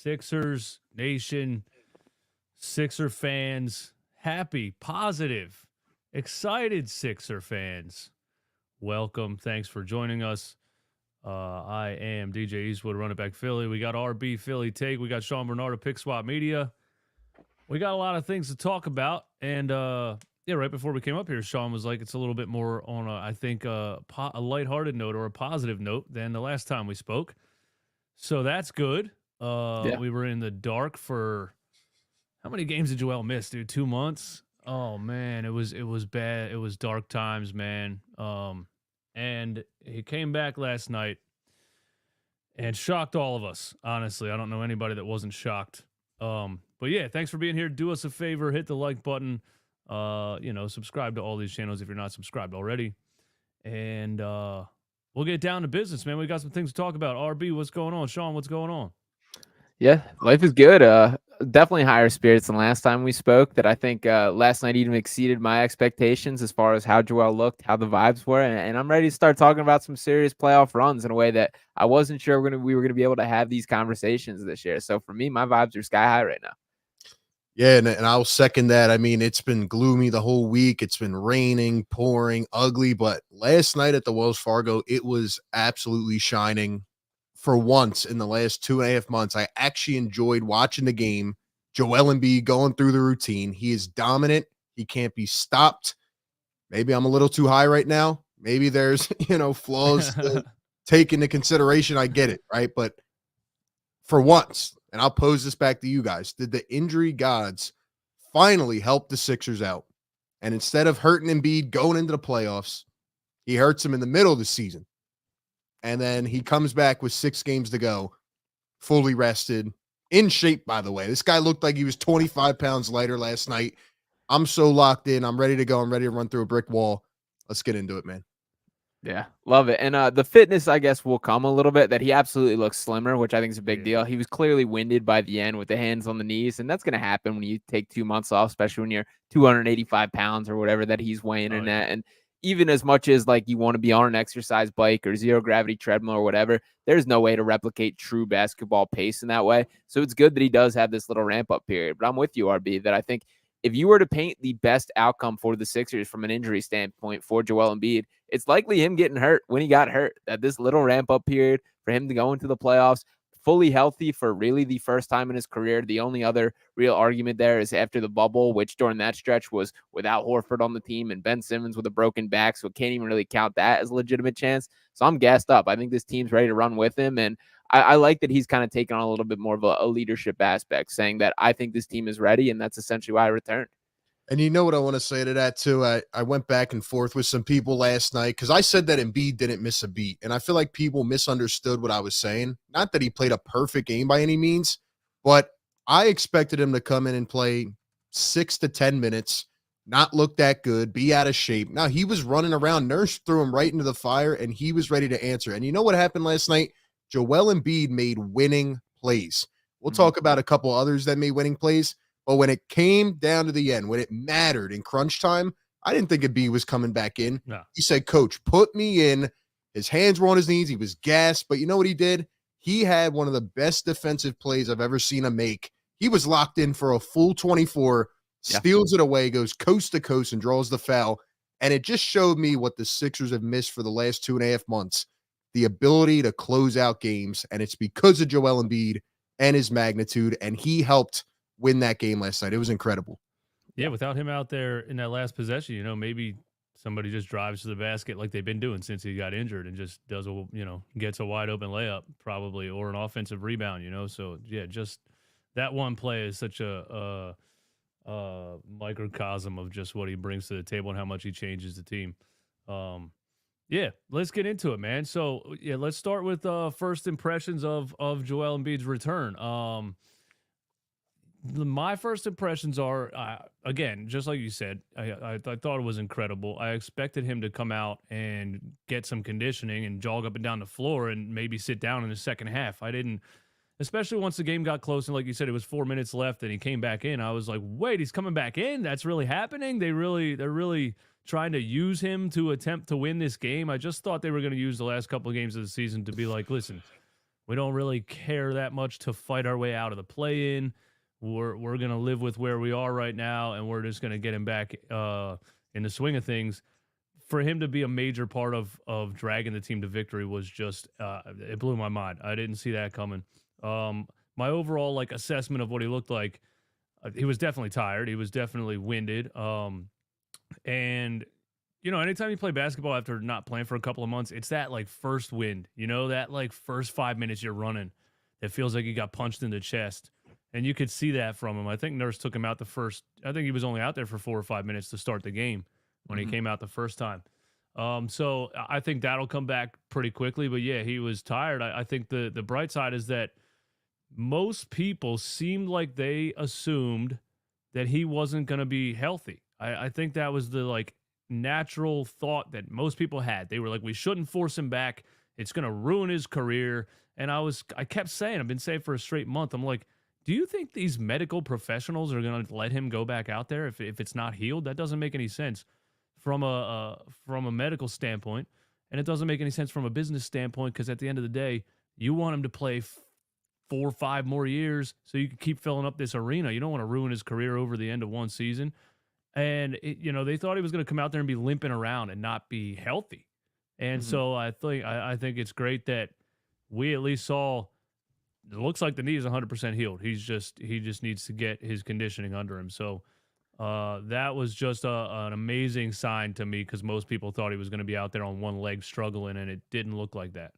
Sixers Nation, Sixer fans, happy, positive, excited Sixer fans. Welcome. Thanks for joining us. I am DJ Eastwood, Run It Back Philly. We got RB Philly Take. We got Sean Barnard of Pick Swap Media. We got a lot of things to talk about. And right before we came up here, Sean was like, it's a little bit more on, a lighthearted note or a positive note than the last time we spoke. So that's good. We were in the dark for how many games did Joel miss, dude? 2 months. Oh man, it was bad. It was dark times, man. And he came back last night and shocked all of us. Honestly, I don't know anybody that wasn't shocked. But yeah, thanks for being here. Do us a favor, hit the like button. Subscribe to all these channels if you're not subscribed already. And we'll get down to business, man. We got some things to talk about. RB, what's going on? Sean, what's going on? Yeah, life is good. Definitely higher spirits than last time we spoke. That I think last night even exceeded my expectations as far as how Joel looked, how the vibes were, and I'm ready to start talking about some serious playoff runs in a way that I wasn't sure we were gonna be able to have these conversations this year. So for me, my vibes are sky high right now. Yeah, and I'll second that. I mean, it's been gloomy the whole week. It's been raining, pouring, ugly. But last night at the Wells Fargo, it was absolutely shining. For once in the last 2.5 months, I actually enjoyed watching the game. Joel Embiid going through the routine. He is dominant. He can't be stopped. Maybe I'm a little too high right now. Maybe there's, flaws to take into consideration. I get it, right? But for once, and I'll pose this back to you guys, did the injury gods finally help the Sixers out? And instead of hurting Embiid going into the playoffs, he hurts him in the middle of the season. And then he comes back with 6 games to go, fully rested, in shape, by the way. This guy looked like he was 25 pounds lighter last night. I'm so locked in. I'm ready to go. I'm ready to run through a brick wall. Let's get into it, man. Yeah, love it. And the fitness, I guess, will come a little bit, that he absolutely looks slimmer, which I think is a big deal. He was clearly winded by the end with the hands on the knees, and that's going to happen when you take 2 months off, especially when you're 285 pounds or whatever that he's weighing in at. And even as much as like you want to be on an exercise bike or zero gravity treadmill or whatever, there's no way to replicate true basketball pace in that way. So it's good that he does have this little ramp up period. But I'm with you, RB, that I think if you were to paint the best outcome for the Sixers from an injury standpoint for Joel Embiid, it's likely him getting hurt when he got hurt. That this little ramp up period for him to go into the playoffs fully healthy for really the first time in his career. The only other real argument there is after the bubble, which during that stretch was without Horford on the team and Ben Simmons with a broken back. So can't even really count that as a legitimate chance. So I'm gassed up. I think this team's ready to run with him. And I like that he's kind of taken on a little bit more of a leadership aspect, saying that I think this team is ready. And that's essentially why I returned. And you know what I want to say to that, too? I went back and forth with some people last night because I said that Embiid didn't miss a beat. And I feel like people misunderstood what I was saying. Not that he played a perfect game by any means, but I expected him to come in and play 6 to 10 minutes, not look that good, be out of shape. Now, he was running around. Nurse threw him right into the fire, and he was ready to answer. And you know what happened last night? Joel Embiid made winning plays. We'll talk about a couple others that made winning plays. But when it came down to the end, when it mattered in crunch time, I didn't think Embiid was coming back in. No. He said, Coach, put me in. His hands were on his knees. He was gassed. But you know what he did? He had one of the best defensive plays I've ever seen him make. He was locked in for a full 24, steals it away, goes coast to coast, and draws the foul. And it just showed me what the Sixers have missed for the last 2.5 months, the ability to close out games. And it's because of Joel Embiid and his magnitude, and he helped win that game last night. It was incredible. Yeah, without him out there in that last possession, maybe somebody just drives to the basket like they've been doing since he got injured and just does gets a wide open layup probably, or an offensive rebound, So yeah, just that one play is such a microcosm of just what he brings to the table and how much he changes the team. Yeah, let's get into it, man. So yeah, let's start with first impressions of Joel Embiid's return. My first impressions are, again, just like you said, I thought it was incredible. I expected him to come out and get some conditioning and jog up and down the floor and maybe sit down in the second half. I didn't, especially once the game got close and like you said, it was 4 minutes left and he came back in. I was like, wait, he's coming back in? That's really happening? They're really trying to use him to attempt to win this game. I just thought they were going to use the last couple of games of the season to be like, listen, We don't really care that much to fight our way out of the play-in. We're going to live with where we are right now, and we're just going to get him back in the swing of things. For him to be a major part of dragging the team to victory was just it blew my mind. I didn't see that coming. My overall assessment of what he looked like, he was definitely tired. He was definitely winded. And anytime you play basketball after not playing for a couple of months, it's that first wind. That first 5 minutes you're running, it feels like you got punched in the chest. And you could see that from him. I think Nurse took him out I think he was only out there for 4 or 5 minutes to start the game when he came out the first time. So I think that'll come back pretty quickly. But yeah, he was tired. I think the bright side is that most people seemed like they assumed that he wasn't going to be healthy. I think that was the natural thought that most people had. They were like, we shouldn't force him back. It's going to ruin his career. And I kept saying, I've been saying for a straight month, I'm like, do you think these medical professionals are going to let him go back out there if it's not healed? That doesn't make any sense from a medical standpoint, and it doesn't make any sense from a business standpoint, because at the end of the day, you want him to play 4 or 5 more years so you can keep filling up this arena. You don't want to ruin his career over the end of one season. And they thought he was going to come out there and be limping around and not be healthy. And so I think it's great that we at least saw. It looks like the knee is 100% healed. He just needs to get his conditioning under him. So that was just an amazing sign to me, because most people thought he was going to be out there on one leg struggling, and it didn't look like that.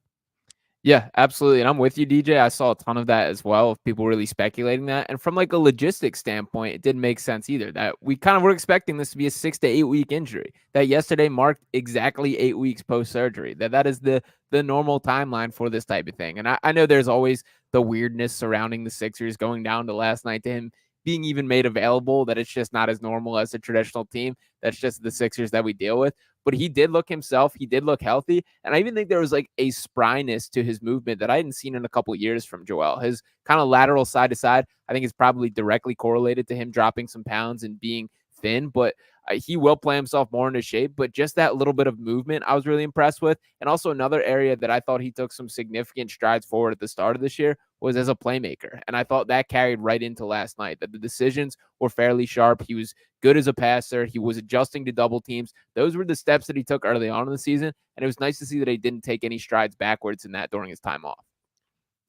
Yeah, absolutely. And I'm with you, DJ. I saw a ton of that as well, of people really speculating that. And from a logistics standpoint, it didn't make sense either. That we kind of were expecting this to be a 6 to 8 week injury. That yesterday marked exactly 8 weeks post surgery. That is the normal timeline for this type of thing. And I know there's always the weirdness surrounding the Sixers going down to last night, to him being even made available, that it's just not as normal as a traditional team. That's just the Sixers that we deal with. But he did look himself. He did look healthy. And I even think there was a spryness to his movement that I hadn't seen in a couple of years from Joel. His kind of lateral side to side, I think is probably directly correlated to him dropping some pounds and being thin, but he will play himself more into shape. But just that little bit of movement I was really impressed with. And also another area that I thought he took some significant strides forward at the start of this year was as a playmaker. And I thought that carried right into last night, that the decisions were fairly sharp. He was good as a passer. He was adjusting to double teams. Those were the steps that he took early on in the season. And it was nice to see that he didn't take any strides backwards in that during his time off.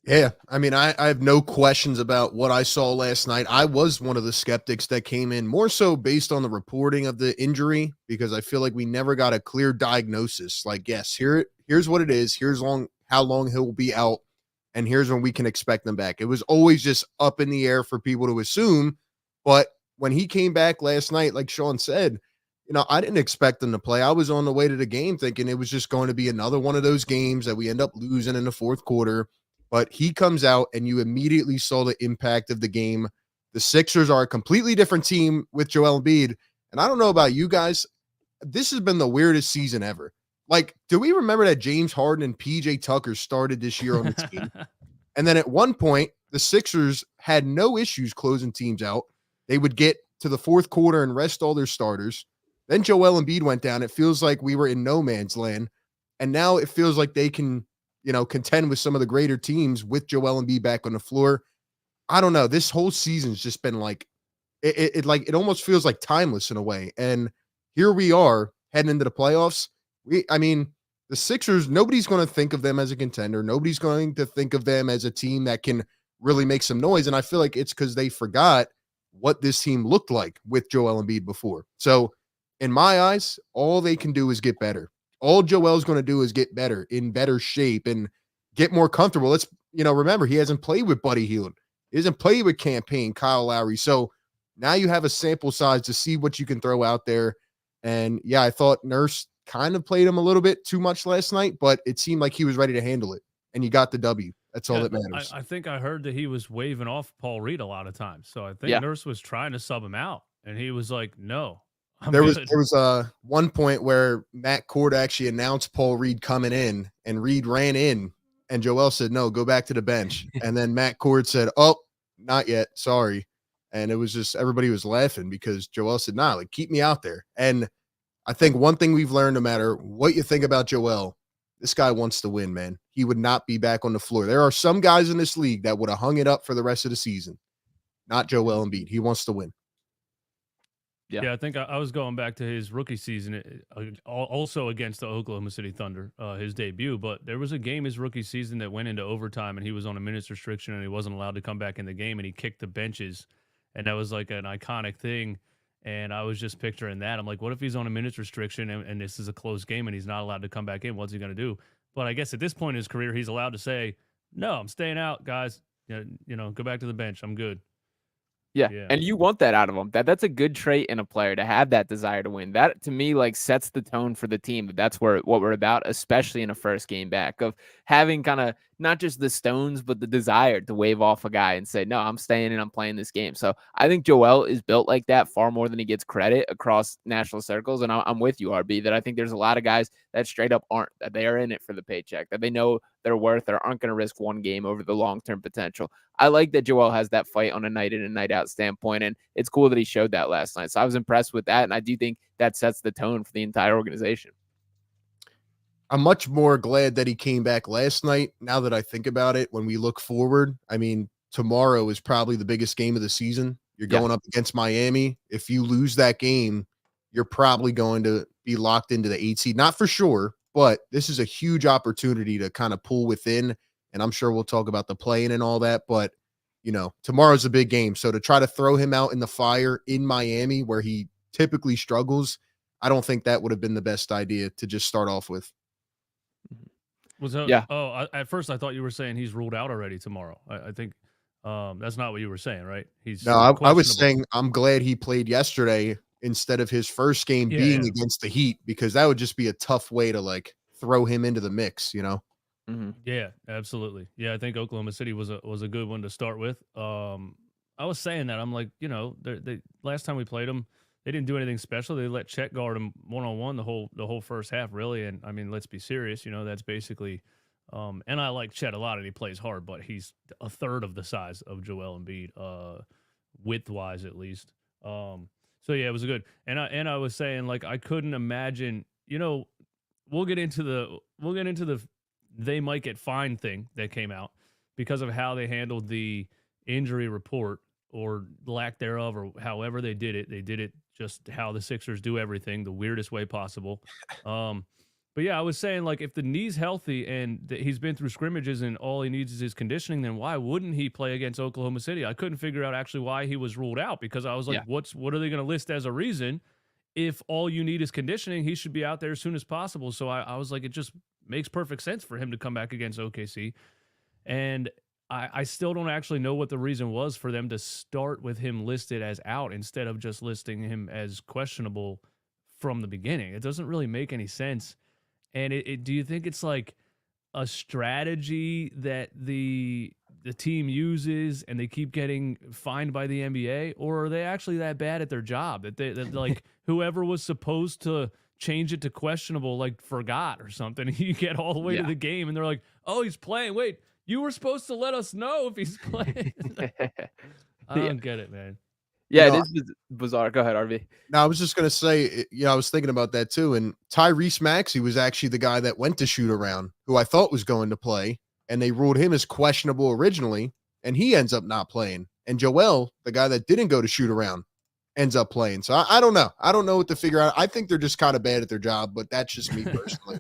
Yeah, I mean, I have no questions about what I saw last night. I was one of the skeptics that came in more so based on the reporting of the injury, because I feel like we never got a clear diagnosis. Like, yes, here's what it is. Here's how long he'll be out, and here's when we can expect them back. It was always just up in the air for people to assume. But when he came back last night, like Sean said, I didn't expect him to play. I was on the way to the game thinking it was just going to be another one of those games that we end up losing in the fourth quarter. But he comes out and you immediately saw the impact of the game. The Sixers are a completely different team with Joel Embiid. And I don't know about you guys, this has been the weirdest season ever. Do we remember that James Harden and PJ Tucker started this year on the team? And then at one point, the Sixers had no issues closing teams out. They would get to the fourth quarter and rest all their starters. Then Joel Embiid went down. It feels like we were in no man's land. And now it feels like they can contend with some of the greater teams with Joel Embiid back on the floor. I don't know. This whole season's just been it almost feels like timeless in a way. And here we are heading into the playoffs. The Sixers, nobody's going to think of them as a contender. Nobody's going to think of them as a team that can really make some noise. And I feel like it's because they forgot what this team looked like with Joel Embiid before. So in my eyes, all they can do is get better. All Joel's going to do is get better, in better shape, and get more comfortable. Let's, remember, he hasn't played with Buddy Hield. He hasn't played with Campaign, Kyle Lowry. So now you have a sample size to see what you can throw out there. And yeah, I thought Nurse kind of played him a little bit too much last night, but it seemed like he was ready to handle it. And you got the W. That's all that matters. I think I heard that he was waving off Paul Reed a lot of times. So I think Nurse was trying to sub him out. And he was like, no. There was one point where Matt Cord actually announced Paul Reed coming in, and Reed ran in, and Joel said, no, go back to the bench. And then Matt Cord said, oh, not yet. Sorry. And it was just, everybody was laughing because Joel said, nah, keep me out there. And I think one thing we've learned, no matter what you think about Joel, This guy wants to win, man. He would not be back on the floor. There are some guys in this league that would have hung it up for the rest of the season. Not Joel Embiid. He wants to win. Yeah, I think I was going back to his rookie season, also against the Oklahoma City Thunder, his debut. But there was a game his rookie season that went into overtime, and he was on a minutes restriction, and he wasn't allowed to come back in the game, and he kicked the benches, and that was like an iconic thing. And I was just picturing that. I'm like, what if he's on a minutes restriction, and this is a close game, and he's not allowed to come back in? What's he going to do? But I guess at this point in his career, he's allowed to say, no, I'm staying out, guys. Go back to the bench. I'm good. Yeah. And you want that out of him. That's a good trait in a player, to have that desire to win. That, to me, like, sets the tone for the team. That's what we're about, especially in a first game back, of having kind of not just the stones, but the desire to wave off a guy and say, no, I'm staying and I'm playing this game. So I think Joel is built like that far more than he gets credit across national circles. And I'm with you, RB, that I think there's a lot of guys that straight up aren't, that they are in it for the paycheck, that they know their worth, or aren't going to risk one game over the long-term potential. I like that Joel has that fight on a night in and night out standpoint, and it's cool that he showed that last night. So I was impressed with that, and I do think that sets the tone for the entire organization. I'm much more glad that he came back last night. Now that I think about it, when we look forward, I mean, tomorrow is probably the biggest game of the season. You're going up against Miami. If you lose that game, you're probably going to be locked into the 8 seed. Not for sure, but this is a huge opportunity to kind of pull within. And I'm sure we'll talk about the play-in and all that, but tomorrow's a big game. So to try to throw him out in the fire in Miami, where he typically struggles, I don't think that would have been the best idea to just start off with. At first I thought you were saying he's ruled out already tomorrow. I think that's not what you were saying, right? I was saying I'm glad he played yesterday instead of his first game being against the Heat, because that would just be a tough way to like throw him into the mix, Mm-hmm. Yeah, absolutely. Yeah, I think Oklahoma City was a good one to start with. I was saying that I'm like, they last time we played them, they didn't do anything special. They let Chet guard him one-on-one the whole first half, really. And I mean, let's be serious. That's basically. And I like Chet a lot, and he plays hard, but he's a third of the size of Joel Embiid, width-wise at least. So yeah, it was good. And I was saying, like, I couldn't imagine. We'll get into the they might get fined thing that came out because of how they handled the injury report, or lack thereof, or however they did it. They did it just how the Sixers do everything, the weirdest way possible. But yeah, I was saying, like, if the knee's healthy and he's been through scrimmages and all he needs is his conditioning, then why wouldn't he play against Oklahoma City? I couldn't figure out actually why he was ruled out, because I was like, what are they going to list as a reason? If all you need is conditioning, he should be out there as soon as possible. So I was like, it just makes perfect sense for him to come back against OKC. And I still don't actually know what the reason was for them to start with him listed as out instead of just listing him as questionable from the beginning. It doesn't really make any sense. And do you think it's like a strategy that the team uses and they keep getting fined by the NBA, or are they actually that bad at their job that like whoever was supposed to change it to questionable, like, forgot or something? You get all the way to the game and they're like, oh, he's playing. Wait, you were supposed to let us know if he's playing. I don't get it, man. Yeah, it is bizarre. Go ahead, RV. No, I was just going to say, I was thinking about that too. And Tyrese Maxey was actually the guy that went to shoot around, who I thought was going to play, and they ruled him as questionable originally, and he ends up not playing. And Joel, the guy that didn't go to shoot around, ends up playing. So I don't know. I don't know what to figure out. I think they're just kind of bad at their job, but that's just me personally.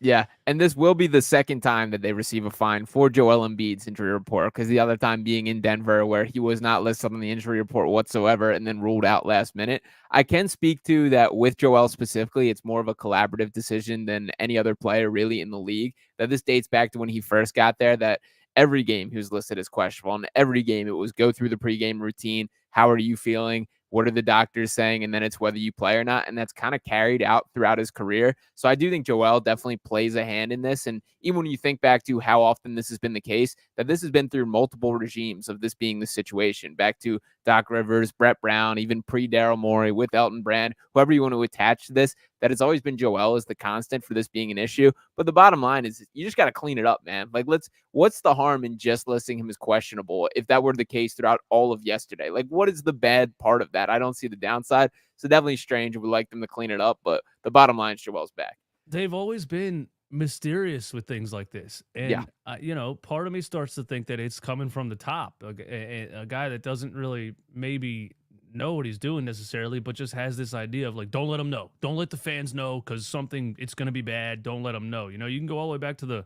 Yeah, and this will be the second time that they receive a fine for Joel Embiid's injury report, because the other time being in Denver, where he was not listed on the injury report whatsoever and then ruled out last minute. I can speak to that with Joel specifically. It's more of a collaborative decision than any other player really in the league. That this dates back to when he first got there, that every game he was listed as questionable, and every game it was go through the pregame routine. How are you feeling? What are the doctors saying? And then it's whether you play or not. And that's kind of carried out throughout his career. So I do think Joel definitely plays a hand in this. And even when you think back to how often this has been the case, that this has been through multiple regimes of this being the situation. Back to Doc Rivers, Brett Brown, even pre-Daryl Morey, with Elton Brand, whoever you want to attach to this, that it's always been Joel as the constant for this being an issue. But the bottom line is you just got to clean it up, man. Like, what's the harm in just listing him as questionable if that were the case throughout all of yesterday? Like, what is the bad part of that? I don't see the downside. So definitely strange. We'd like them to clean it up, but the bottom line is Joel's back. They've always been mysterious with things like this. And, Yeah. part of me starts to think that it's coming from the top. A guy that doesn't really maybe know what he's doing necessarily, but just has this idea of like, don't let them know. Don't let the fans know because it's going to be bad. Don't let them know. You can go all the way back to the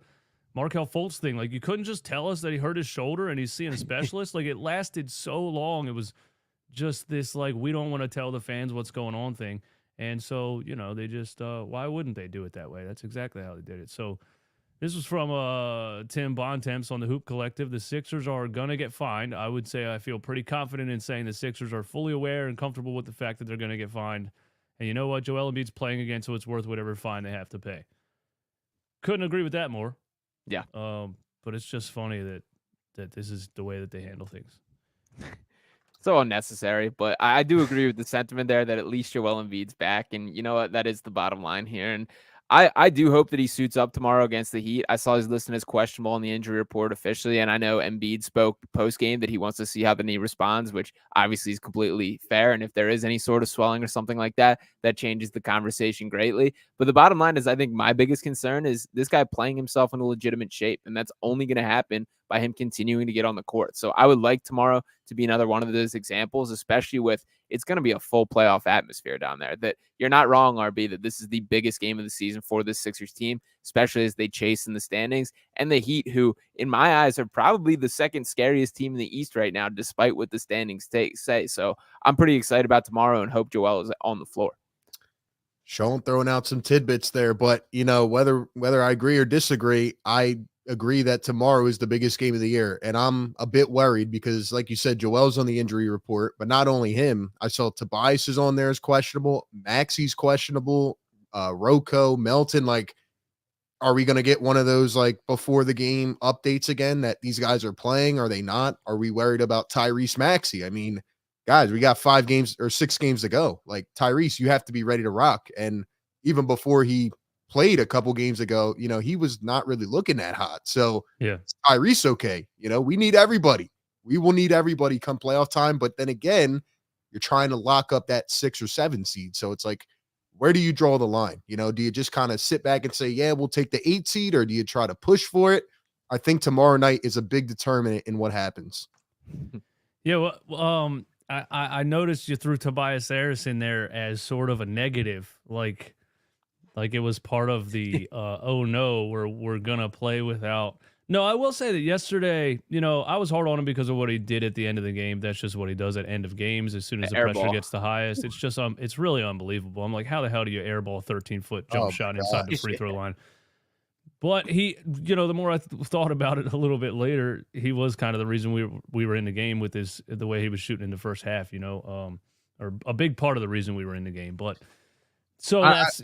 Markelle Fultz thing. Like, you couldn't just tell us that he hurt his shoulder and he's seeing a specialist. Like, it lasted so long. It was just this, like, we don't want to tell the fans what's going on thing. And so, they just, why wouldn't they do it that way? That's exactly how they did it. So this was from Tim Bontemps on the Hoop Collective. The Sixers are going to get fined. I would say I feel pretty confident in saying the Sixers are fully aware and comfortable with the fact that they're going to get fined. And you know what? Joel Embiid's playing again, so it's worth whatever fine they have to pay. Couldn't agree with that more. Yeah. But it's just funny that this is the way that they handle things. So unnecessary, but I do agree with the sentiment there that at least Joel Embiid's back, and you know what, that is the bottom line here. And I do hope that he suits up tomorrow against the Heat. I saw he's listed as questionable on the injury report officially, and I know Embiid spoke post game that he wants to see how the knee responds, which obviously is completely fair. And if there is any sort of swelling or something like that, that changes the conversation greatly. But the bottom line is, I think my biggest concern is this guy playing himself in a legitimate shape, and that's only going to happen by him continuing to get on the court. So I would like tomorrow to be another one of those examples, especially with it's going to be a full playoff atmosphere down there. That you're not wrong, RB, that this is the biggest game of the season for this Sixers team, especially as they chase in the standings. And the Heat, who in my eyes are probably the second scariest team in the East right now, despite what the standings say. So I'm pretty excited about tomorrow and hope Joel is on the floor. Sean throwing out some tidbits there, but whether I agree or disagree, I agree that tomorrow is the biggest game of the year. And I'm a bit worried because, like you said, Joel's on the injury report, but not only him. I saw Tobias is on there as questionable. Maxi's questionable. Rocco, Melton. Like, are we going to get one of those, like, before the game updates again that these guys are playing? Are they not? Are we worried about Tyrese Maxey? I mean, guys, we got 6 games to go. Like, Tyrese, you have to be ready to rock. And even before he played a couple games ago, he was not really looking that hot. So yeah, Tyrese, okay. We need everybody. We will need everybody come playoff time. But then again, you're trying to lock up that 6 or 7 seed. So it's like, where do you draw the line? Do you just kind of sit back and say, yeah, we'll take the 8 seed, or do you try to push for it? I think tomorrow night is a big determinant in what happens. Yeah. Well, I noticed you threw Tobias Harris in there as sort of a negative, like it was part of the oh no, we're gonna play without. No, I will say that yesterday, I was hard on him because of what he did at the end of the game. That's just what he does at end of games. As soon as the pressure gets the highest, it's just it's really unbelievable. I'm like, how the hell do you airball a 13-foot jump shot inside the free throw line? But he, the more I thought about it a little bit later, he was kind of the reason we were in the game with the way he was shooting in the first half, or a big part of the reason we were in the game. But so that's,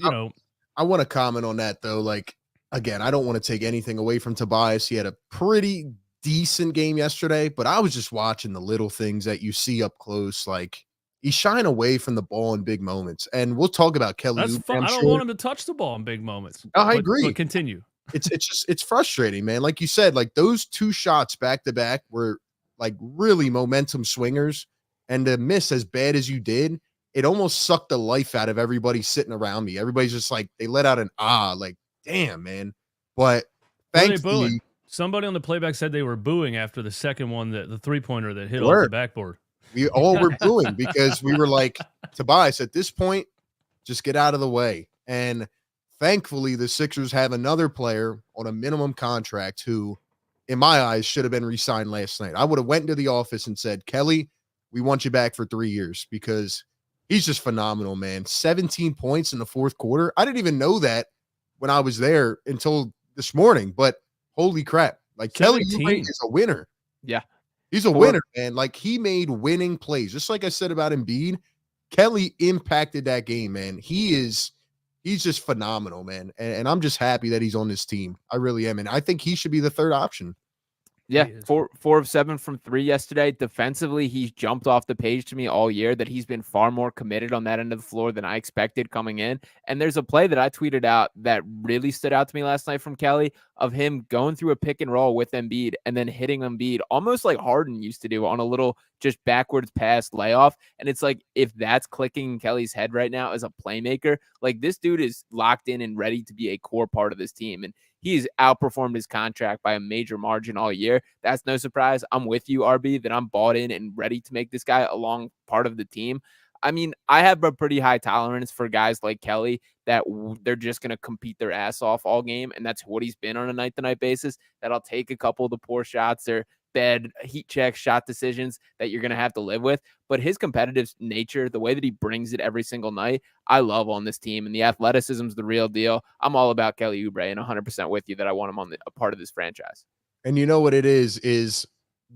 I want to comment on that though. Like, again, I don't want to take anything away from Tobias. He had a pretty decent game yesterday, but I was just watching the little things that you see up close. Like, he's shying away from the ball in big moments. And we'll talk about Kelly. That's fun. I don't want him to touch the ball in big moments. I agree. But continue. It's frustrating, man. Like you said, like those 2 shots back to back were like really momentum swingers, and to miss as bad as you did, it almost sucked the life out of everybody sitting around me. Everybody's just like, they let out an like, damn, man. But thankfully, somebody on the playback said they were booing after the second one, the 3-pointer that hit off the backboard. We all were booing because we were like, Tobias, at this point, just get out of the way. And thankfully, the Sixers have another player on a minimum contract who, in my eyes, should have been re-signed last night. I would have went into the office and said, Kelly, we want you back for 3 years, because he's just phenomenal, man. 17 points in the fourth quarter. I didn't even know that when I was there until this morning, but holy crap. Like, 17. Kelly is a winner. Yeah. He's a winner, man. Like, he made winning plays. Just like I said about Embiid, Kelly impacted that game, man. He's just phenomenal, man. And I'm just happy that he's on this team. I really am. And I think he should be the third option. Yeah, He is. 4 of 7 from 3 yesterday. Defensively, he's jumped off the page to me all year that he's been far more committed on that end of the floor than I expected coming in. And there's a play that I tweeted out that really stood out to me last night from Kelly of him going through a pick and roll with Embiid and then hitting Embiid almost like Harden used to do on a little just backwards pass layoff. And it's like, if that's clicking in Kelly's head right now as a playmaker, like this dude is locked in and ready to be a core part of this team. And he's outperformed his contract by a major margin all year. That's no surprise. I'm with you, RB, that I'm bought in and ready to make this guy a long part of the team. I mean, I have a pretty high tolerance for guys like Kelly that they're just going to compete their ass off all game. And that's what he's been on a night-to-night basis, that I'll take a couple of the poor shots or bad heat check shot decisions that you're going to have to live with. But his competitive nature, the way that he brings it every single night, I love on this team. And the athleticism is the real deal. I'm all about Kelly Oubre and 100% with you that I want him on a part of this franchise. And you know what it is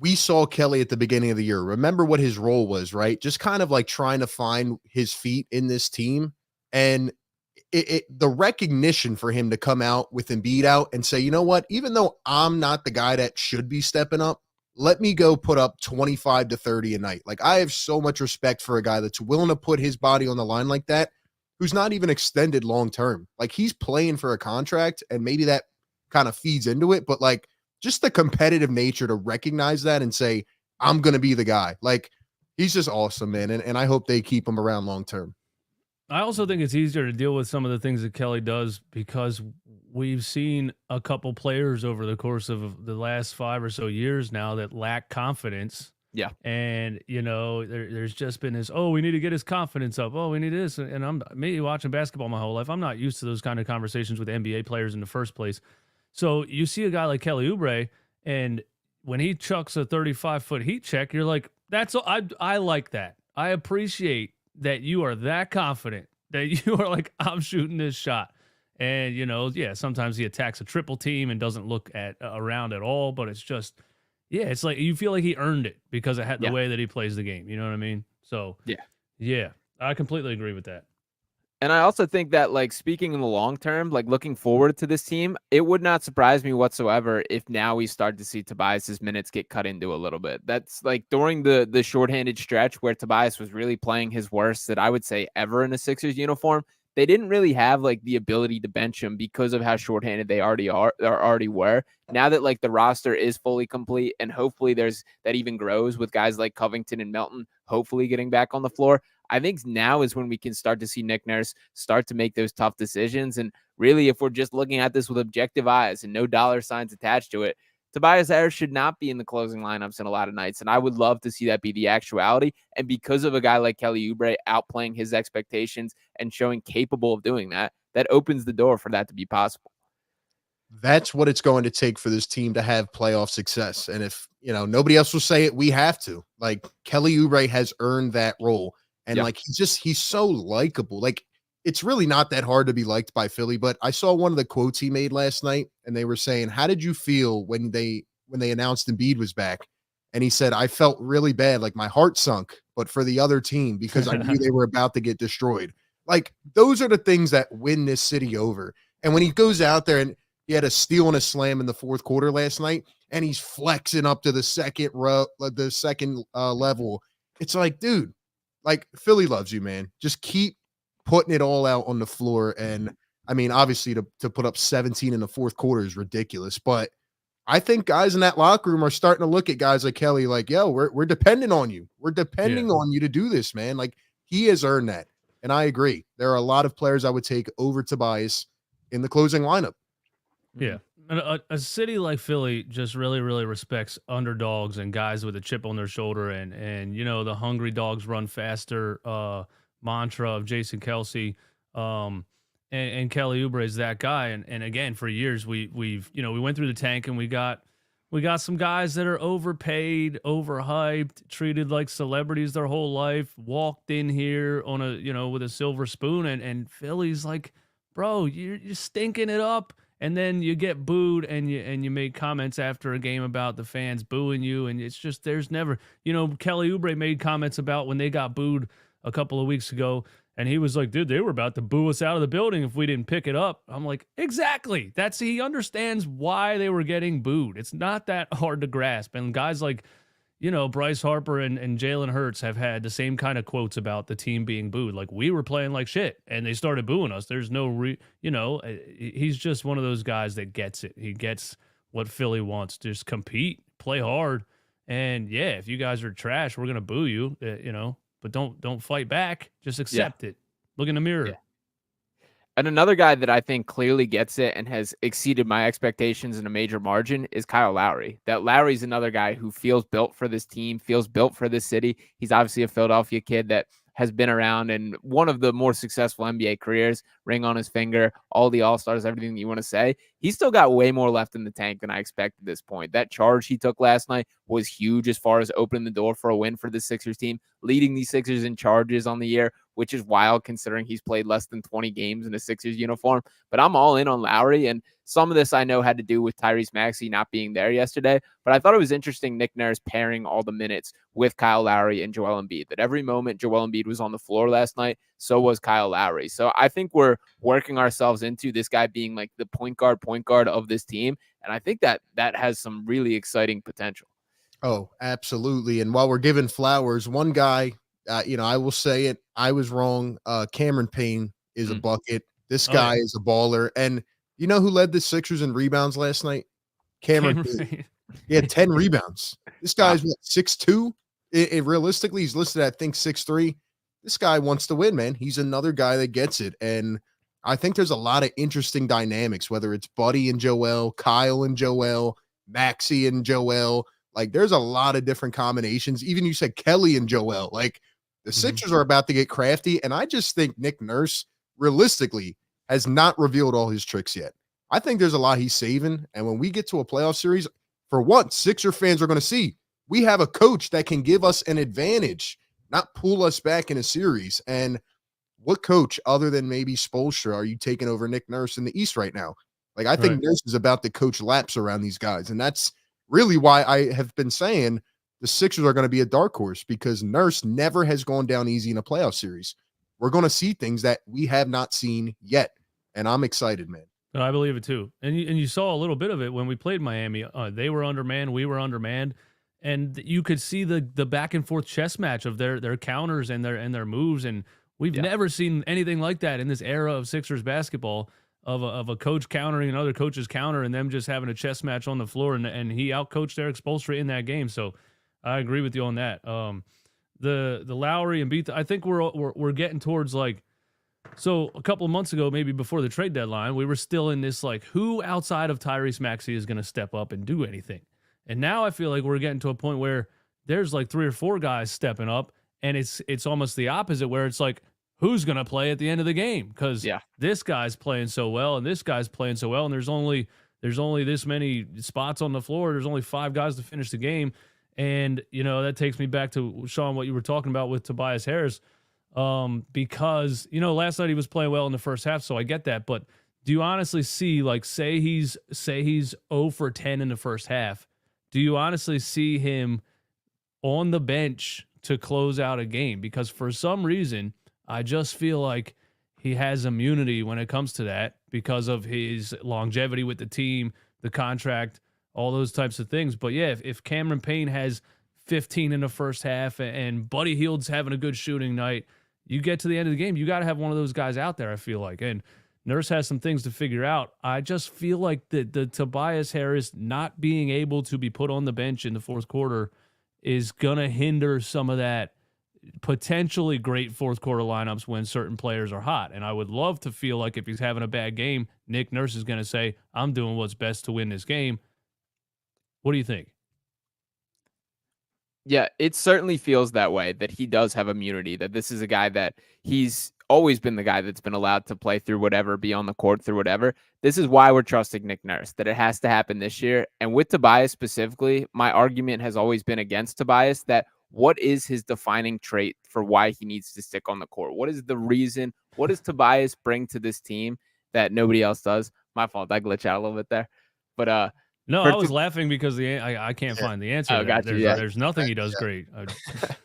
we saw Kelly at the beginning of the year. Remember what his role was, right? Just kind of like trying to find his feet in this team. And the recognition for him to come out with Embiid out and say, you know what, even though I'm not the guy that should be stepping up, let me go put up 25 to 30 a night. Like, I have so much respect for a guy that's willing to put his body on the line like that, who's not even extended long-term. Like, he's playing for a contract, and maybe that kind of feeds into it, but like just the competitive nature to recognize that and say, I'm going to be the guy. Like, he's just awesome, man. And I hope they keep him around long-term. I also think it's easier to deal with some of the things that Kelly does because we've seen a couple players over the course of the last 5 or so years now that lack confidence. Yeah. And, you know, there's just been this, oh, we need to get his confidence up. Oh, we need this. And I'm me watching basketball my whole life. I'm not used to those kind of conversations with NBA players in the first place. So you see a guy like Kelly Oubre, and when he chucks a 35-foot heat check, you're like, I like that. I appreciate that you are that confident that you are like, I'm shooting this shot. And, you know, yeah, sometimes he attacks a triple team and doesn't look at around at all, but it's just, yeah, it's like you feel like he earned it because of the way that he plays the game. You know what I mean? So, yeah, I completely agree with that. And I also think that, like, speaking in the long term, like looking forward to this team, it would not surprise me whatsoever if now we start to see Tobias's minutes get cut into a little bit. That's like during the shorthanded stretch where Tobias was really playing his worst that I would say ever in a Sixers uniform. They didn't really have like the ability to bench him because of how shorthanded they already were. Now that like the roster is fully complete, and hopefully there's that even grows with guys like Covington and Melton hopefully getting back on the floor. I think now is when we can start to see Nick Nurse start to make those tough decisions. And really, if we're just looking at this with objective eyes and no dollar signs attached to it, Tobias Harris should not be in the closing lineups in a lot of nights. And I would love to see that be the actuality. And because of a guy like Kelly Oubre outplaying his expectations and showing capable of doing that, that opens the door for that to be possible. That's what it's going to take for this team to have playoff success. And if, you know, nobody else will say it, we have to. Like, Kelly Oubre has earned that role. And like, he's so likable. Like, it's really not that hard to be liked by Philly, but I saw one of the quotes he made last night, and they were saying, how did you feel when they announced Embiid was back? And he said, I felt really bad. Like, my heart sunk, but for the other team, because I knew they were about to get destroyed. Like, those are the things that win this city over. And when he goes out there, and he had a steal and a slam in the fourth quarter last night, and he's flexing up to the second level. It's like, dude, like, Philly loves you, man. Just keep putting it all out on the floor. And I mean, obviously to put up 17 in the fourth quarter is ridiculous, but I think guys in that locker room are starting to look at guys like Kelly like, yo, we're dependent on you. We're depending on you to do this, man. Like, he has earned that. And I agree. There are a lot of players I would take over Tobias in the closing lineup. Yeah. A city like Philly just really, really respects underdogs and guys with a chip on their shoulder, and you know, the hungry dogs run faster mantra of Jason Kelsey, and Kelly Oubre is that guy. And again, for years we've you know, we went through the tank and we got some guys that are overpaid, overhyped, treated like celebrities their whole life, walked in here on a, you know, with a silver spoon, and Philly's like, bro, you're stinking it up. And then you get booed, and you make comments after a game about the fans booing you, and it's just, there's never, you know, Kelly Oubre made comments about when they got booed a couple of weeks ago, And he was like, dude, they were about to boo us out of the building if we didn't pick it up. I'm like, exactly. He understands why they were getting booed. It's not that hard to grasp. And guys like, Bryce Harper and Jalen Hurts have had the same kind of quotes about the team being booed. Like, we were playing like shit and they started booing us. There's no, he's just one of those guys that gets it. He gets what Philly wants. Just compete, play hard. And yeah, if you guys are trash, we're going to boo you, but don't fight back. Just accept it. Look in the mirror. Yeah. And another guy that I think clearly gets it and has exceeded my expectations in a major margin is Kyle Lowry. That Lowry's another guy who feels built for this team, feels built for this city. He's obviously a Philadelphia kid that has been around and one of the more successful NBA careers, ring on his finger, all the All-Stars, everything that you want to say. He's still got way more left in the tank than I expected at this point. That charge he took last night was huge as far as opening the door for a win for the Sixers team, leading the Sixers in charges on the year, which is wild considering he's played less than 20 games in a Sixers uniform. But I'm all in on Lowry, and some of this I know had to do with Tyrese Maxey not being there yesterday, but I thought it was interesting Nick Nurse pairing all the minutes with Kyle Lowry and Joel Embiid, that every moment Joel Embiid was on the floor last night, so was Kyle Lowry. So I think we're working ourselves into this guy being like the point guard of this team, and I think that has some really exciting potential. Oh, absolutely. And while we're giving flowers, one guy, I will say it, I was wrong. Cameron Payne is a bucket. This guy is a baller. And you know who led the Sixers in rebounds last night? Cameron Payne. He had 10 rebounds. This guy's 6'2". Realistically, he's listed at, I think, 6'3". This guy wants to win, man. He's another guy that gets it. And I think there's a lot of interesting dynamics, whether it's Buddy and Joel, Kyle and Joel, Maxey and Joel. Like, there's a lot of different combinations. Even you said Kelly and Joel. Like, the Sixers are about to get crafty. And I just think Nick Nurse, realistically, has not revealed all his tricks yet. I think there's a lot he's saving. And when we get to a playoff series, for once, Sixer fans are going to see we have a coach that can give us an advantage, not pull us back in a series. And what coach other than maybe Spoelstra are you taking over Nick Nurse in the East right now? Like, I think Nurse is about to coach laps around these guys. And that's really why I have been saying the Sixers are going to be a dark horse, because Nurse never has gone down easy in a playoff series. We're going to see things that we have not seen yet. And I'm excited, man. I believe it too. And you saw a little bit of it when we played Miami. They were undermanned, we were undermanned, and you could see the back and forth chess match of their counters and their moves. And we've never seen anything like that in this era of Sixers basketball, of a coach countering another coach's counter and them just having a chess match on the floor. And he outcoached Eric Spoelstra in that game. So I agree with you on that. The Lowry and Embiid, I think we're getting towards like. So a couple of months ago, maybe before the trade deadline, we were still in this like, who outside of Tyrese Maxey is going to step up and do anything? And now I feel like we're getting to a point where there's like 3 or 4 guys stepping up, and it's almost the opposite, where it's like, who's going to play at the end of the game? Because this guy's playing so well, and this guy's playing so well, and there's only this many spots on the floor. There's only 5 guys to finish the game, and that takes me back to Sean, what you were talking about with Tobias Harris. Because last night he was playing well in the first half, so I get that. But do you honestly see, like, say he's 0 for 10 in the first half? Do you honestly see him on the bench to close out a game? Because for some reason, I just feel like he has immunity when it comes to that because of his longevity with the team, the contract, all those types of things. But yeah, if Cameron Payne has 15 in the first half and Buddy Hield's having a good shooting night, you get to the end of the game, you got to have one of those guys out there, I feel like. And Nurse has some things to figure out. I just feel like the Tobias Harris not being able to be put on the bench in the fourth quarter is going to hinder some of that potentially great fourth quarter lineups when certain players are hot. And I would love to feel like if he's having a bad game, Nick Nurse is going to say, I'm doing what's best to win this game. What do you think? Yeah, it certainly feels that way, that he does have immunity, that this is a guy that he's always been the guy that's been allowed to play through whatever, be on the court through whatever. This is why we're trusting Nick Nurse, that it has to happen this year. And with Tobias specifically, my argument has always been against Tobias, that what is his defining trait for why he needs to stick on the court? What is the reason? What does Tobias bring to this team that nobody else does? My fault. I glitched out a little bit there. But No, For I was laughing because I can't Yeah. find the answer Oh, there. got you, yeah. There's nothing he does great.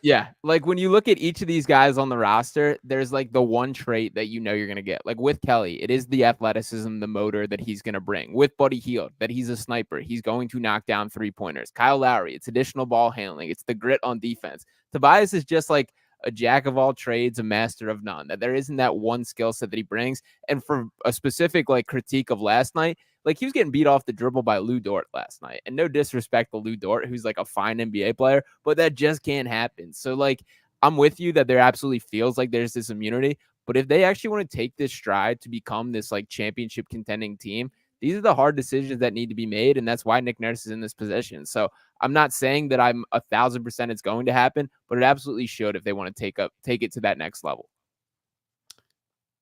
Yeah, like when you look at each of these guys on the roster, there's like the one trait that you know you're gonna get. Like with Kelly, it is the athleticism, the motor that he's gonna bring. With Buddy Hield, that he's a sniper, he's going to knock down 3-pointers. Kyle Lowry, it's additional ball handling, it's the grit on defense. Tobias is just like a jack of all trades, a master of none. That there isn't that one skill set that he brings. And for a specific like critique of last night, like he was getting beat off the dribble by Lou Dort last night. And no disrespect to Lou Dort, who's like a fine NBA player, but that just can't happen. So like I'm with you that there absolutely feels like there's this immunity. But if they actually want to take this stride to become this like championship contending team, these are the hard decisions that need to be made. And that's why Nick Nurse is in this position. So I'm not saying that I'm 1,000% it's going to happen, but it absolutely should if they want to take it to that next level.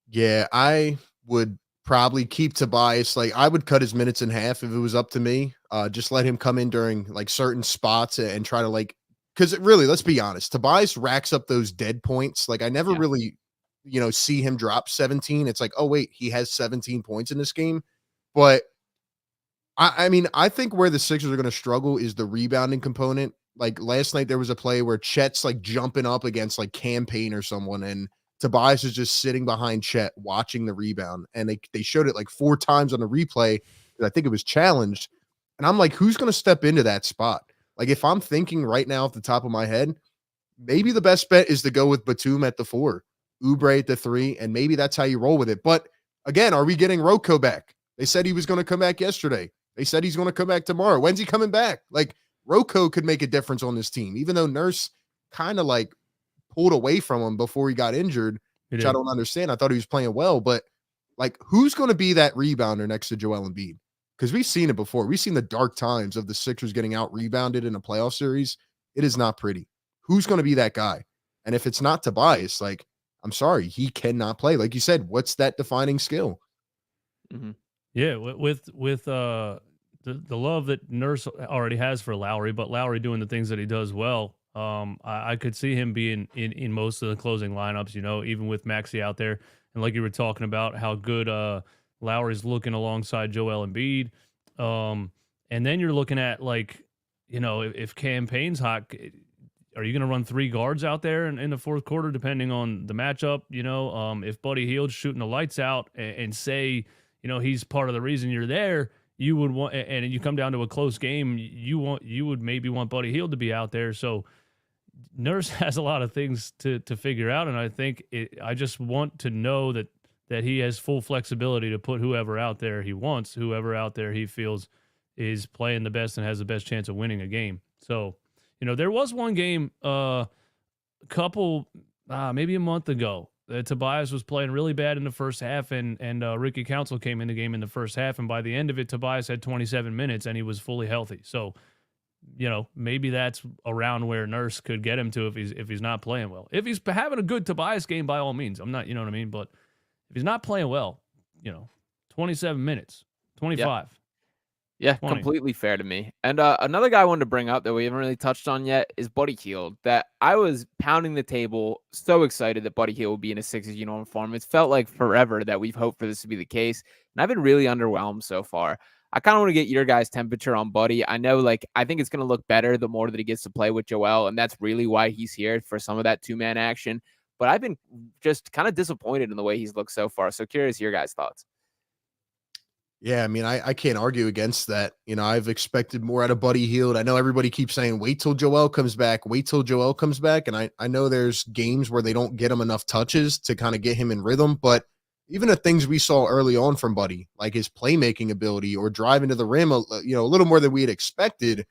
Yeah, I would probably keep Tobias. Like, I would cut his minutes in half if it was up to me. Just let him come in during like certain spots and try to like, because really, let's be honest, Tobias racks up those dead points. Like, I never really, see him drop 17. It's like, oh wait, he has 17 points in this game. But I mean, I think where the Sixers are going to struggle is the rebounding component. Like last night, there was a play where Chet's like jumping up against like Campaign or someone, and Tobias is just sitting behind Chet watching the rebound. And they showed it like 4 times on the replay. I think it was challenged. And I'm like, who's going to step into that spot? Like, if I'm thinking right now off the top of my head, maybe the best bet is to go with Batum at the 4, Oubre at the 3, and maybe that's how you roll with it. But again, are we getting Rocco back? They said he was going to come back yesterday. They said he's going to come back tomorrow. When's he coming back? Like, Rocco could make a difference on this team, even though Nurse kind of like pulled away from him before he got injured, which I don't understand. I thought he was playing well, but like, who's going to be that rebounder next to Joel Embiid? Because we've seen it before. We've seen the dark times of the Sixers getting out rebounded in a playoff series. It is not pretty. Who's going to be that guy? And if it's not Tobias, like, I'm sorry, he cannot play. Like you said, what's that defining skill? Mm-hmm. Yeah, with the love that Nurse already has for Lowry, but Lowry doing the things that he does well, I could see him being in most of the closing lineups, even with Maxey out there. And like you were talking about how good Lowry's looking alongside Joel Embiid. And then you're looking at like, if Campaign's hot, are you going to run 3 guards out there in the fourth quarter, depending on the matchup? If Buddy Hield's shooting the lights out and say, he's part of the reason you're there, you would want, and you come down to a close game, you would maybe want Buddy Hield to be out there. So Nurse has a lot of things to figure out, and I think I just want to know that he has full flexibility to put whoever out there he wants, whoever out there he feels is playing the best and has the best chance of winning a game. So, there was one game maybe a month ago, Tobias was playing really bad in the first half, and Ricky Council came in the game in the first half, and by the end of it, Tobias had 27 minutes, and he was fully healthy. So, maybe that's around where Nurse could get him to if he's not playing well. If he's having a good Tobias game, by all means, I'm not, you know what I mean? But if he's not playing well, 27 minutes, 25. Yeah, 20. completely fair to me. And another guy I wanted to bring up that we haven't really touched on yet is Buddy Hield. That I was pounding the table, so excited that Buddy Hield would be in a Sixers uniform. It's felt like forever that we've hoped for this to be the case, and I've been really underwhelmed so far. I kind of want to get your guys' temperature on Buddy. I know, I think it's going to look better the more that he gets to play with Joel, and that's really why he's here, for some of that 2-man action. But I've been just kind of disappointed in the way he's looked so far. So curious your guys' thoughts. Yeah, I mean, I can't argue against that. I've expected more out of Buddy Hield. I know everybody keeps saying, wait till Joel comes back, wait till Joel comes back. And I know there's games where they don't get him enough touches to kind of get him in rhythm. But even the things we saw early on from Buddy, like his playmaking ability or driving to the rim, a little more than we had expected,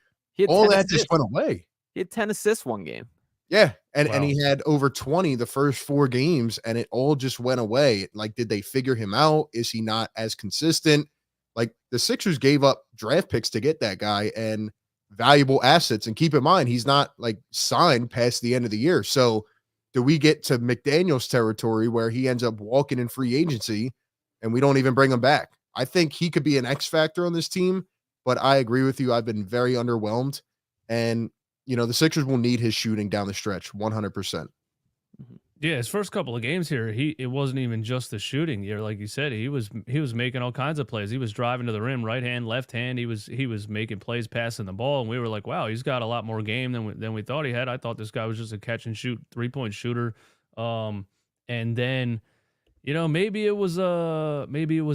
all that just went away. He had 10 assists one game. Yeah, and he had over 20 the first 4 games, and it all just went away. Like, did they figure him out? Is he not as consistent? Like, the Sixers gave up draft picks to get that guy and valuable assets. And keep in mind, he's not like signed past the end of the year. So do we get to McDaniels territory where he ends up walking in free agency and we don't even bring him back? I think he could be an X factor on this team, but I agree with you. I've been very underwhelmed. And, the Sixers will need his shooting down the stretch 100%. Yeah, his first couple of games here, it wasn't even just the shooting. Yeah, like you said, he was making all kinds of plays. He was driving to the rim, right hand, left hand. He was making plays, passing the ball, and we were like, wow, he's got a lot more game than we thought he had. I thought this guy was just a catch and shoot 3-point shooter. And then maybe it was a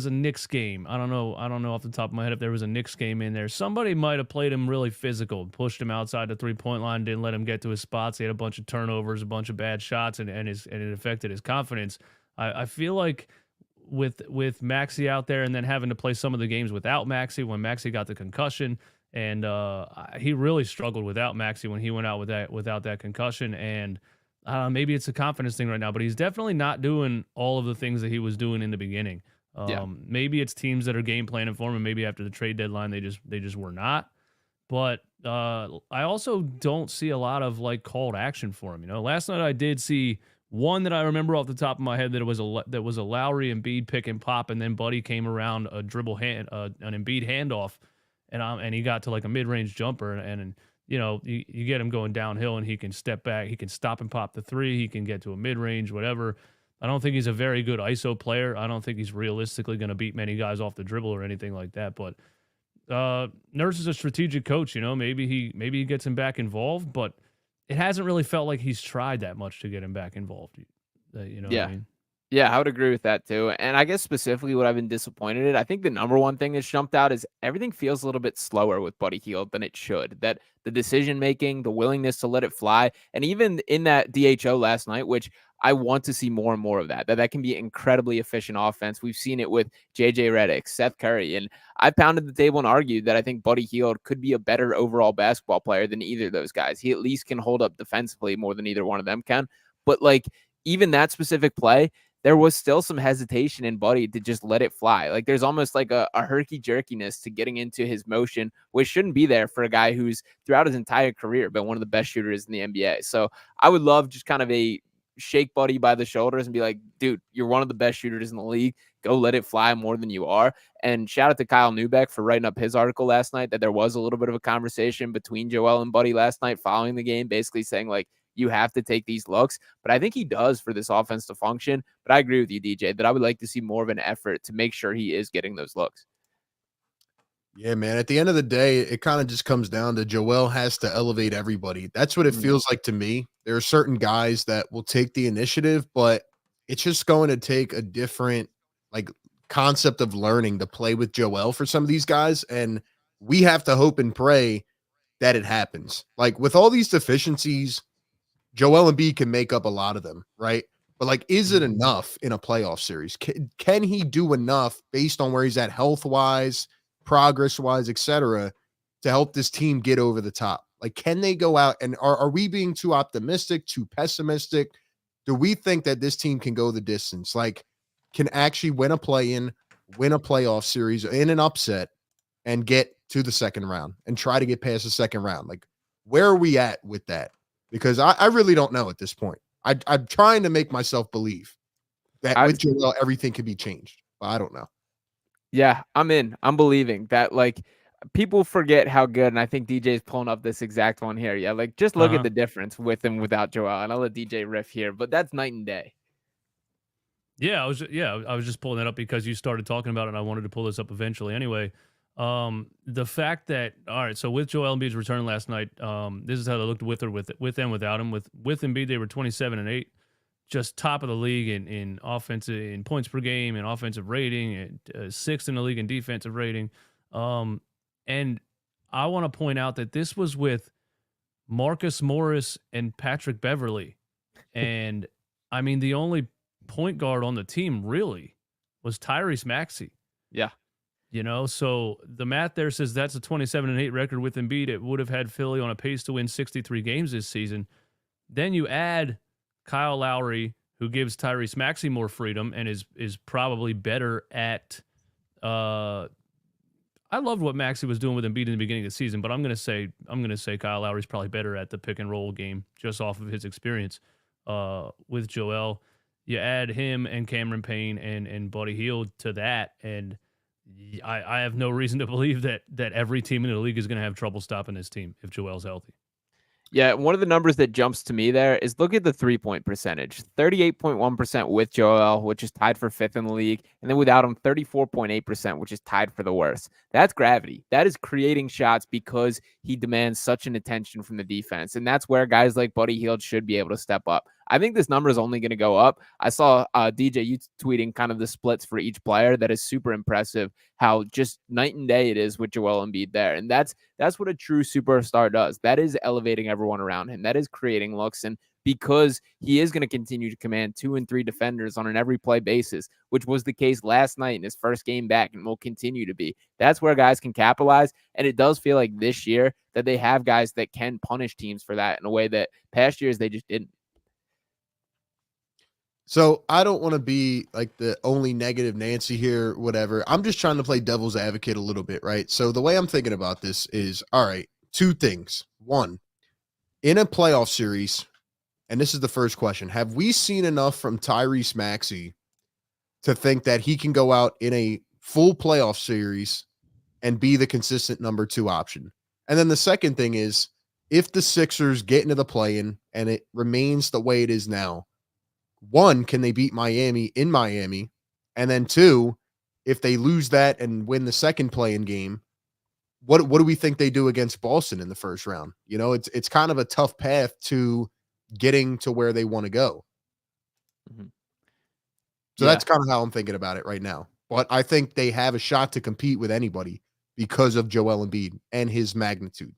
Knicks game. I don't know. I don't know off the top of my head if there was a Knicks game in there. Somebody might have played him really physical, pushed him outside the 3-point line, didn't let him get to his spots. He had a bunch of turnovers, a bunch of bad shots, and it affected his confidence. I feel like with Maxey out there and then having to play some of the games without Maxey when Maxey got the concussion, and he really struggled without Maxey when he went out without that concussion. And maybe it's a confidence thing right now, but he's definitely not doing all of the things that he was doing in the beginning. Yeah. Maybe it's teams that are game planning for him, and maybe after the trade deadline they just were not. But I also don't see a lot of like called action for him. Last night I did see one that I remember off the top of my head that it was a Lowry Embiid pick and pop, and then Buddy came around a dribble an Embiid handoff, and he got to like a mid range jumper, and you get him going downhill and he can step back. He can stop and pop the three. He can get to a mid-range, whatever. I don't think he's a very good ISO player. I don't think he's realistically going to beat many guys off the dribble or anything like that. But Nurse is a strategic coach. Maybe he gets him back involved, but it hasn't really felt like he's tried that much to get him back involved. You know Yeah. what I mean? Yeah, I would agree with that too. And I guess specifically what I've been disappointed in, I think the number one thing that's jumped out is everything feels a little bit slower with Buddy Hield than it should. That the decision making, the willingness to let it fly, and even in that DHO last night, which I want to see more and more of that can be incredibly efficient offense. We've seen it with JJ Redick, Seth Curry, and I pounded the table and argued that I think Buddy Hield could be a better overall basketball player than either of those guys. He at least can hold up defensively more than either one of them can. But like even that specific play, there was still some hesitation in Buddy to just let it fly. Like there's almost like a herky jerkiness to getting into his motion, which shouldn't be there for a guy who's throughout his entire career been one of the best shooters in the NBA. So I would love just kind of a shake Buddy by the shoulders and be like, dude, you're one of the best shooters in the league. Go let it fly more than you are. And shout out to Kyle Neubeck for writing up his article last night that there was a little bit of a conversation between Joel and Buddy last night following the game, basically saying like, you have to take these looks, but I think he does for this offense to function. But I agree with you, DJ, that I would like to see more of an effort to make sure he is getting those looks. Yeah, man. At the end of the day, it kind of just comes down to Joel has to elevate everybody. That's what it feels like to me. There are certain guys that will take the initiative, but it's just going to take a different like concept of learning to play with Joel for some of these guys. And we have to hope and pray that it happens. Like with all these deficiencies, Joel Embiid can make up a lot of them, right? But like, is it enough in a playoff series? Can he do enough based on where he's at health-wise, progress-wise, etc., to help this team get over the top? Like, can they go out and are we being too optimistic, too pessimistic? Do we think that this team can go the distance? Like, can actually win a play-in, win a playoff series in an upset, and get to the second round and try to get past the second round? Like, where are we at with that? Because I really don't know at this point. I'm trying to make myself believe that with Joel, everything can be changed, but I don't know. Yeah, I'm in. I'm believing that like people forget how good, and I think DJ's pulling up this exact one here. Yeah, like just look at the difference with and without Joel, and I'll let DJ riff here, but that's night and day. Yeah, I was just pulling that up because you started talking about it, and I wanted to pull this up eventually. Anyway, the fact that so with Joel Embiid's return last night, this is how they looked with and without him. With Embiid, they were 27-8, just top of the league in offensive in points per game and offensive rating, and sixth in the league in defensive rating. And I want to point out that this was with Marcus Morris and Patrick Beverley, and I mean the only point guard on the team really was Tyrese Maxey. Yeah. So the math there says that's a 27-8 record with Embiid. It would have had Philly on a pace to win 63 games this season. Then you add Kyle Lowry, who gives Tyrese Maxey more freedom and is probably better at. I loved what Maxey was doing with Embiid in the beginning of the season, but I'm gonna say Kyle Lowry's probably better at the pick and roll game just off of his experience with Joel. You add him and Cameron Payne and Buddy Hield to that, and I have no reason to believe that every team in the league is going to have trouble stopping this team if Joel's healthy. Yeah, one of the numbers that jumps to me there is look at the 3-point percentage. 38.1% with Joel, which is tied for 5th in the league, and then without him 34.8%, which is tied for the worst. That's gravity. That is creating shots because he demands such an attention from the defense. And that's where guys like Buddy Hield should be able to step up. I think this number is only going to go up. I saw DJ you tweeting kind of the splits for each player. That is super impressive how just night and day it is with Joel Embiid there. And that's what a true superstar does. That is elevating everyone around him. That is creating looks. And because he is going to continue to command 2 and 3 defenders on an every play basis, which was the case last night in his first game back and will continue to be. That's where guys can capitalize. And it does feel like this year that they have guys that can punish teams for that in a way that past years they just didn't. So I don't want to be like the only negative Nancy here, whatever. I'm just trying to play devil's advocate a little bit, right? So the way I'm thinking about this is, all right, 2 things. 1, in a playoff series, and this is the first question, have we seen enough from Tyrese Maxey to think that he can go out in a full playoff series and be the consistent number 2 option? And then the second thing is, if the Sixers get into the play-in and it remains the way it is now, 1, can they beat Miami in Miami? And then 2, if they lose that and win the second play-in game, what do we think they do against Boston in the first round? You know, it's kind of a tough path to getting to where they want to go. Mm-hmm. So that's kind of how I'm thinking about it right now. But I think they have a shot to compete with anybody because of Joel Embiid and his magnitude.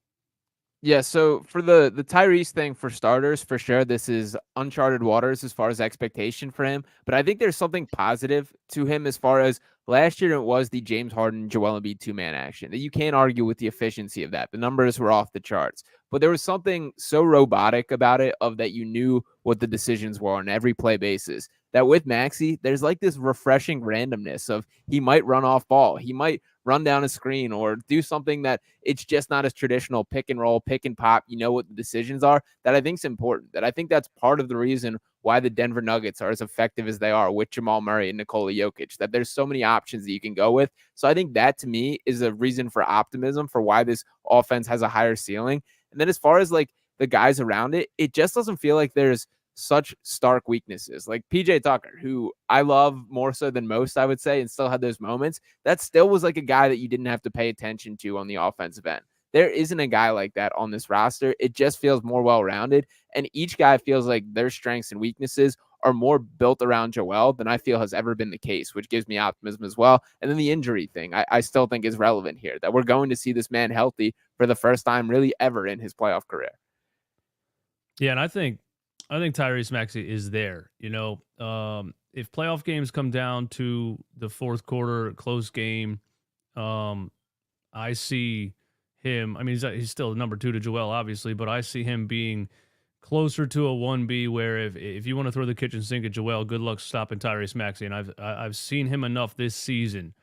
Yeah, so for the Tyrese thing, for starters, for sure, this is uncharted waters as far as expectation for him. But I think there's something positive to him as far as last year it was the James Harden, Joel Embiid 2-man action. That you can't argue with the efficiency of that. The numbers were off the charts. But there was something so robotic about it of that you knew what the decisions were on every play basis. That with Maxey, there's like this refreshing randomness of he might run off ball. He might run down a screen or do something that it's just not as traditional pick and roll, pick and pop. You know what the decisions are. That I think is important. That I think that's part of the reason why the Denver Nuggets are as effective as they are with Jamal Murray and Nikola Jokic, that there's so many options that you can go with. So I think that to me is a reason for optimism for why this offense has a higher ceiling. And then as far as like the guys around it, it just doesn't feel like there's such stark weaknesses. Like PJ Tucker, who I love more so than most, I would say, and still had those moments. That still was like a guy that you didn't have to pay attention to on the offensive end. There isn't a guy like that on this roster. It just feels more well-rounded, and each guy feels like their strengths and weaknesses are more built around Joel than I feel has ever been the case, which gives me optimism as well. And then the injury thing, I still think is relevant here, that we're going to see this man healthy for the first time really ever in his playoff career. Yeah, and I think Tyrese Maxey is there. You know, if playoff games come down to the fourth quarter, close game, I see him. I mean, he's still number 2 to Joel, obviously, but I see him being closer to a 1B where if you want to throw the kitchen sink at Joel, good luck stopping Tyrese Maxey. And I've seen him enough this season.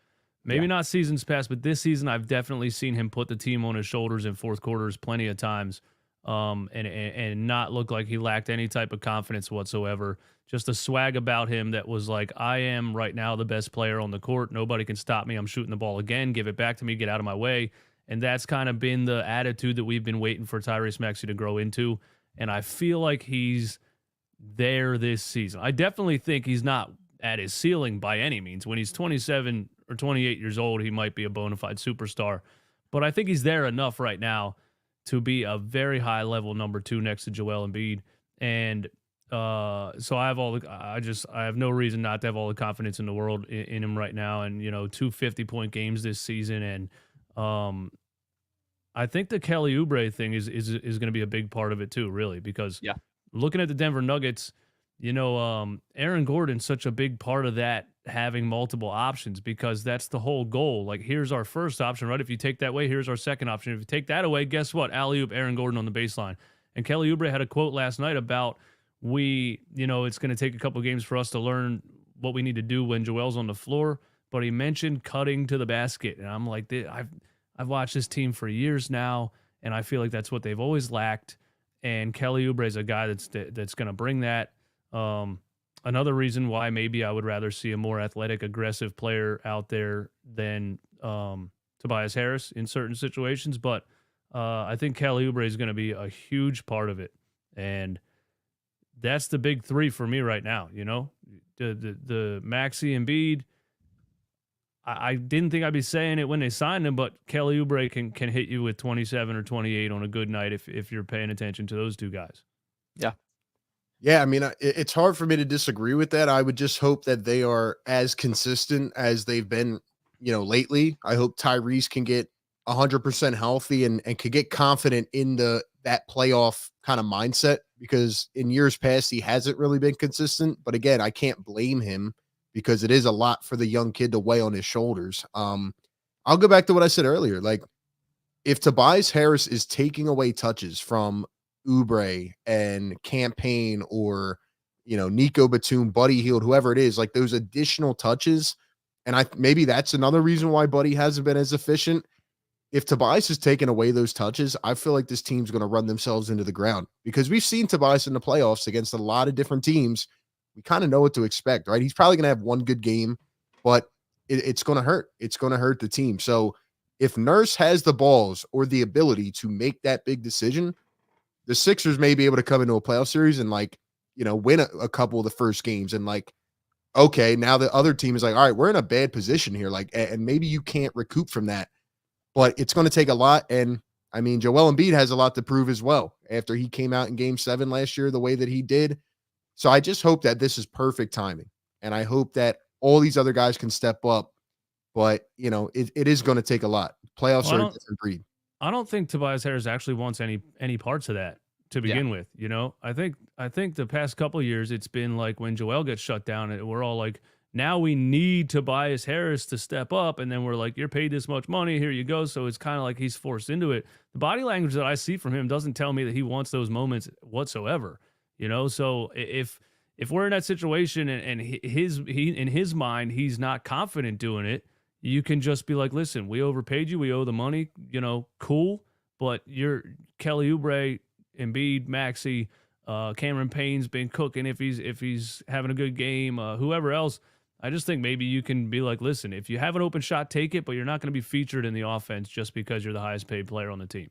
Maybe not seasons past, but this season I've definitely seen him put the team on his shoulders in fourth quarters plenty of times. And not look like he lacked any type of confidence whatsoever. Just a swag about him that was like, I am right now the best player on the court. Nobody can stop me. I'm shooting the ball again. Give it back to me. Get out of my way. And that's kind of been the attitude that we've been waiting for Tyrese Maxey to grow into. And I feel like he's there this season. I definitely think he's not at his ceiling by any means. When he's 27 or 28 years old, he might be a bona fide superstar. But I think he's there enough right now to be a very high level number 2 next to Joel Embiid. And so I have no reason not to have all the confidence in the world in him right now. And, you know, 2 50-point games this season. And I think the Kelly Oubre thing is going to be a big part of it too, really, because looking at the Denver Nuggets, you know, Aaron Gordon's such a big part of that, having multiple options, because that's the whole goal. Like, here's our first option, right? If you take that away, here's our second option. If you take that away, guess what? Alley-oop Aaron Gordon on the baseline. And Kelly Oubre had a quote last night about it's going to take a couple games for us to learn what we need to do when Joel's on the floor. But he mentioned cutting to the basket. And I'm like, I've watched this team for years now, and I feel like that's what they've always lacked. And Kelly Oubre is a guy that's going to bring that. Another reason why maybe I would rather see a more athletic, aggressive player out there than Tobias Harris in certain situations. But I think Kelly Oubre is going to be a huge part of it, and that's the big three for me right now. You know, the Maxey and Embiid. I didn't think I'd be saying it when they signed him, but Kelly Oubre can hit you with 27 or 28 on a good night if you're paying attention to those two guys. Yeah. Yeah, I mean, it's hard for me to disagree with that. I would just hope that they are as consistent as they've been, lately. I hope Tyrese can get 100% healthy and could get confident in that playoff kind of mindset, because in years past he hasn't really been consistent. But again, I can't blame him because it is a lot for the young kid to weigh on his shoulders. I'll go back to what I said earlier. Like, if Tobias Harris is taking away touches from Oubre and Campaign or, Nico Batum, Buddy Hield, whoever it is, like those additional touches. And maybe that's another reason why Buddy hasn't been as efficient. If Tobias is taking away those touches, I feel like this team's going to run themselves into the ground, because we've seen Tobias in the playoffs against a lot of different teams. We kind of know what to expect, right? He's probably going to have one good game, but it's going to hurt. It's going to hurt the team. So if Nurse has the balls or the ability to make that big decision, the Sixers may be able to come into a playoff series and win a couple of the first games. And okay, now the other team is like, all right, we're in a bad position here. And maybe you can't recoup from that, but it's going to take a lot. And I mean, Joel Embiid has a lot to prove as well after he came out in Game 7 last year the way that he did. So I just hope that this is perfect timing. And I hope that all these other guys can step up. But, it is going to take a lot. Playoffs are a different breed. I don't think Tobias Harris actually wants any parts of that to begin with. I think the past couple of years it's been like when Joel gets shut down, we're all like, now we need Tobias Harris to step up, and then we're like, you're paid this much money, here you go. So it's kind of like he's forced into it. The body language that I see from him doesn't tell me that he wants those moments whatsoever. So if we're in that situation and he in his mind he's not confident doing it, you can just be like, listen, we overpaid you. We owe the money, cool. But you're Kelly Oubre, Embiid, Maxey, Cameron Payne's been cooking if he's having a good game, whoever else. I just think maybe you can be like, listen, if you have an open shot, take it, but you're not going to be featured in the offense just because you're the highest paid player on the team.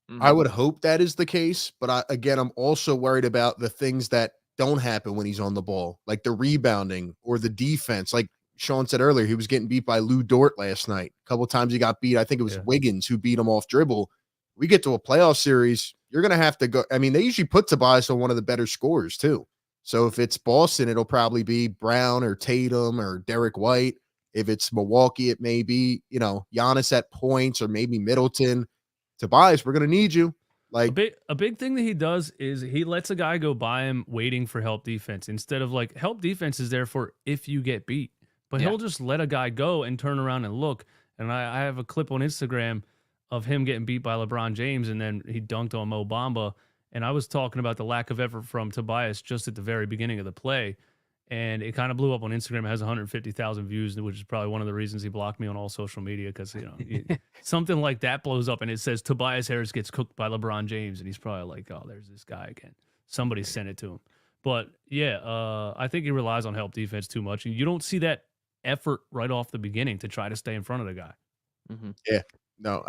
Mm-hmm. I would hope that is the case. But I'm also worried about the things that don't happen when he's on the ball, like the rebounding or the defense. Like Sean said earlier, he was getting beat by Lou Dort last night. A couple of times he got beat. I think it was Wiggins who beat him off dribble. We get to a playoff series, you're going to have to go. I mean, they usually put Tobias on one of the better scorers too. So if it's Boston, it'll probably be Brown or Tatum or Derek White. If it's Milwaukee, it may be, Giannis at points or maybe Middleton. Tobias, we're going to need you. Like a big thing that he does is he lets a guy go by him waiting for help defense instead of like help defense is there for if you get beat. But he'll just let a guy go and turn around and look. And I have a clip on Instagram of him getting beat by LeBron James, and then he dunked on Mo Bamba. And I was talking about the lack of effort from Tobias just at the very beginning of the play. And it kind of blew up on Instagram. It has 150,000 views, which is probably one of the reasons he blocked me on all social media, because, something like that blows up and it says Tobias Harris gets cooked by LeBron James. And he's probably like, oh, there's this guy again. Somebody sent it to him. But, I think he relies on help defense too much. And you don't see that effort right off the beginning to try to stay in front of the guy. Mm-hmm. Yeah. No,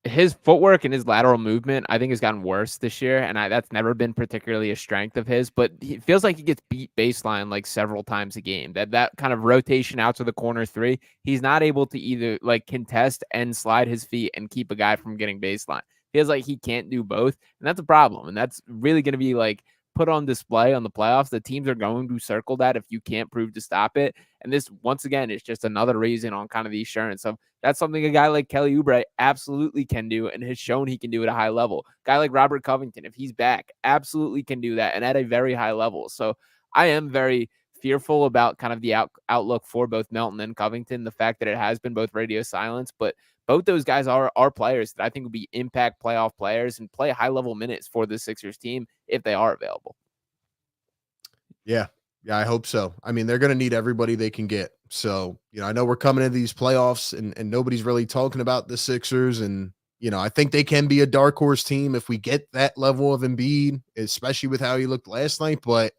his footwork and his lateral movement, I think, has gotten worse this year, and that's never been particularly a strength of his. But it feels like he gets beat baseline like several times a game. That kind of rotation out to the corner three, he's not able to either like contest and slide his feet and keep a guy from getting baseline. Feels like he can't do both, and that's a problem. And that's really going to be like put on display on the playoffs. The teams are going to circle that if you can't prove to stop it. And this, once again, is just another reason on kind of the assurance of that's something a guy like Kelly Oubre absolutely can do and has shown he can do at a high level. Guy like Robert Covington, if he's back, absolutely can do that and at a very high level. So I am very fearful about kind of the outlook for both Melton and Covington, the fact that it has been both radio silence, but both those guys are players that I think would be impact playoff players and play high-level minutes for the Sixers team if they are available. Yeah, I hope so. I mean, they're going to need everybody they can get. So, I know we're coming into these playoffs and nobody's really talking about the Sixers. And, I think they can be a dark horse team if we get that level of Embiid, especially with how he looked last night. But,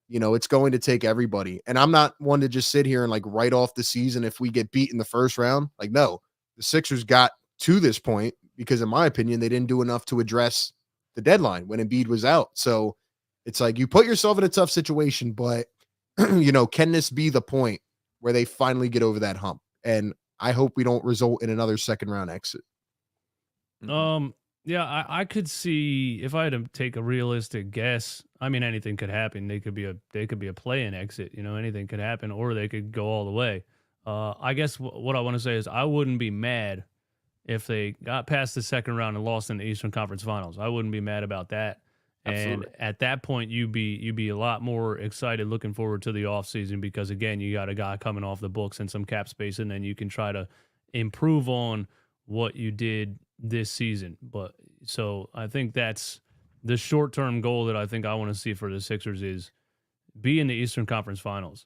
it's going to take everybody. And I'm not one to just sit here and write off the season if we get beat in the first round. No. The Sixers got to this point because in my opinion, they didn't do enough to address the deadline when Embiid was out. So it's like you put yourself in a tough situation, but can this be the point where they finally get over that hump? And I hope we don't result in another second round exit. Yeah, I could see, if I had to take a realistic guess, I mean, anything could happen. They could be a play-in exit, anything could happen, or they could go all the way. I guess what I want to say is I wouldn't be mad if they got past the second round and lost in the Eastern Conference Finals. I wouldn't be mad about that. Absolutely. And at that point, you'd be a lot more excited looking forward to the offseason because, again, you got a guy coming off the books and some cap space, and then you can try to improve on what you did this season. But so I think that's the short-term goal that I think I want to see for the Sixers is be in the Eastern Conference Finals.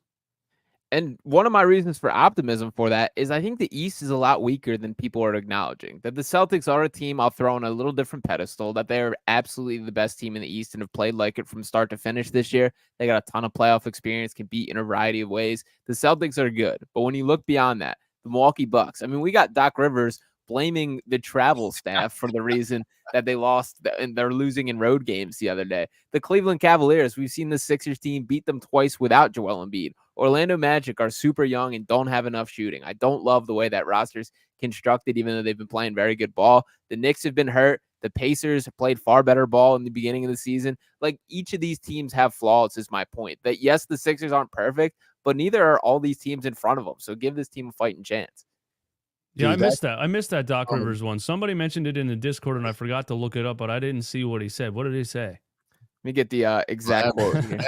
And one of my reasons for optimism for that is I think the East is a lot weaker than people are acknowledging. That the Celtics are a team I'll throw on a little different pedestal, that they're absolutely the best team in the East and have played like it from start to finish this year. They got a ton of playoff experience, can beat in a variety of ways. The Celtics are good. But when you look beyond that, the Milwaukee Bucks, I mean, we got Doc Rivers blaming the travel staff for the reason that they lost and they're losing in road games the other day. The Cleveland Cavaliers, we've seen the Sixers team beat them twice without Joel Embiid. Orlando Magic are super young and don't have enough shooting. I don't love the way that roster's constructed, even though they've been playing very good ball. The Knicks have been hurt. The Pacers played far better ball in the beginning of the season. Like, each of these teams have flaws, is my point. That, yes, the Sixers aren't perfect, but neither are all these teams in front of them. So give this team a fighting chance. Yeah, I missed that. I missed that Doc Rivers one. Somebody mentioned it in the Discord, and I forgot to look it up, but I didn't see what he said. What did he say? Let me get the exact quote here.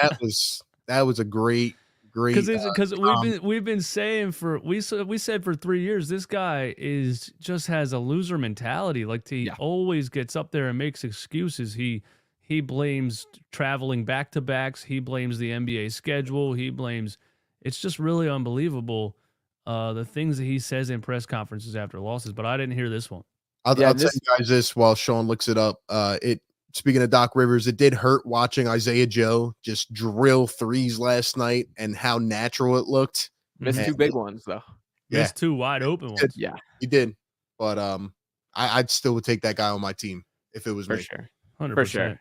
That was a great. Because we've been saying we said for 3 years this guy just has a loser mentality. Like, he always gets up there and makes excuses. He blames traveling back to backs. He blames the NBA schedule. It's just really unbelievable. The things that he says in press conferences after losses, but I didn't hear this one. I'll tell you guys this while Sean looks it up. Speaking of Doc Rivers, it did hurt watching Isaiah Joe just drill threes last night and how natural it looked. Missed two big ones though. Missed two wide open ones. Yeah, he did. But I'd still would take that guy on my team if it was for me. Sure. 100%. For sure.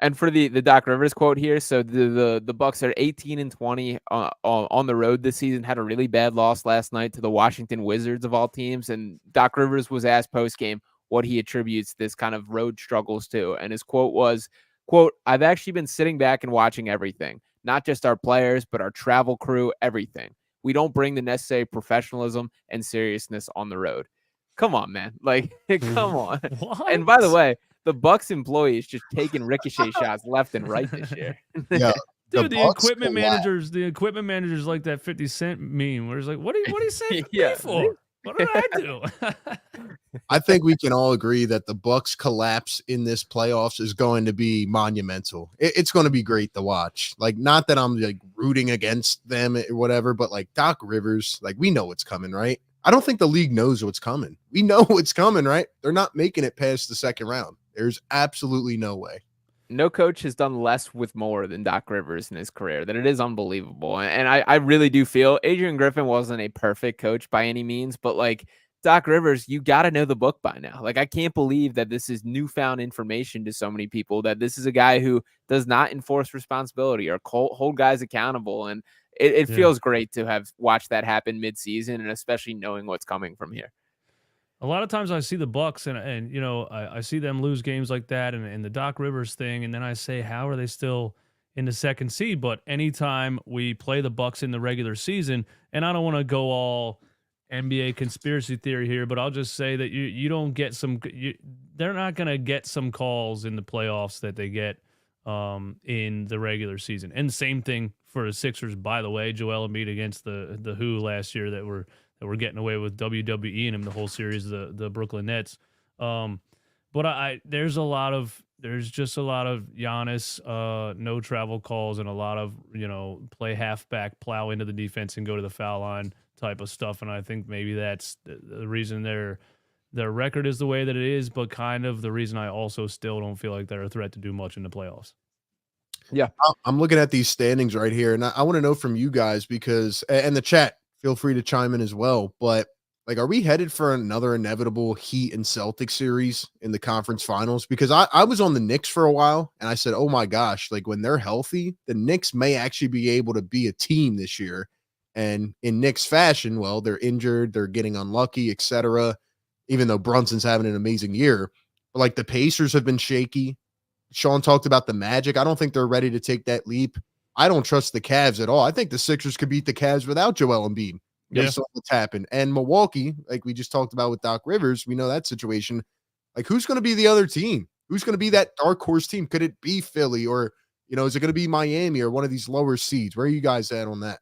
And for the Doc Rivers quote here, so the Bucks are 18-20 on the road this season. Had a really bad loss last night to the Washington Wizards of all teams. And Doc Rivers was asked post game what he attributes this kind of road struggles to, and his quote was, "quote I've actually been sitting back and watching everything, not just our players, but our travel crew, everything. We don't bring the necessary professionalism and seriousness on the road." Come on, man! Like, come on. What? And by the way, the Bucks employees just taking ricochet shots left and right this year. Yeah, dude, the equipment managers like that 50 Cent meme where it's like, what are you saying me for? What did I do? I think we can all agree that the Bucks collapse in this playoffs is going to be monumental. It's going to be great to watch. Like, not that I'm like rooting against them or whatever, but like Doc Rivers, like, we know what's coming, right? I don't think the league knows what's coming. We know what's coming, right? They're not making it past the second round. There's absolutely no way. No coach has done less with more than Doc Rivers in his career. That it is unbelievable. And I really do feel Adrian Griffin wasn't a perfect coach by any means, but like Doc Rivers, you got to know the book by now. Like, I can't believe that this is newfound information to so many people, that this is a guy who does not enforce responsibility or hold guys accountable. And it feels great to have watched that happen midseason, and especially knowing what's coming from here. A lot of times I see the Bucks and I see them lose games like that and the Doc Rivers thing, and then I say, how are they still in the second seed? But anytime we play the Bucks in the regular season, and I don't want to go all NBA conspiracy theory here, but I'll just say that you don't get they're not going to get some calls in the playoffs that they get in the regular season. And same thing for the Sixers, by the way. Joel Embiid against the Who last year that were getting away with WWE in him the whole series, the Brooklyn Nets. But there's just a lot of Giannis, no travel calls, and a lot of, play halfback, plow into the defense and go to the foul line type of stuff. And I think maybe that's the reason their record is the way that it is, but kind of the reason I also still don't feel like they're a threat to do much in the playoffs. Yeah. I'm looking at these standings right here, and I want to know from you guys, because, and the chat, feel free to chime in as well. But Like, are we headed for another inevitable Heat and Celtics series in the conference finals? Because I was on the Knicks for a while and I said, oh my gosh, like when they're healthy, the Knicks may actually be able to be a team this year. And in Knicks fashion, well, they're injured, they're getting unlucky, etc. Even though Brunson's having an amazing year. But like the Pacers have been shaky. Sean talked about the Magic. I don't think they're ready to take that leap. I don't trust the Cavs at all. I think the Sixers could beat the Cavs without Joel Embiid. Based on what's happened. And Milwaukee, like we just talked about with Doc Rivers, we know that situation. Like, who's going to be the other team? Who's going to be that dark horse team? Could it be Philly or, is it going to be Miami or one of these lower seeds? Where are you guys at on that?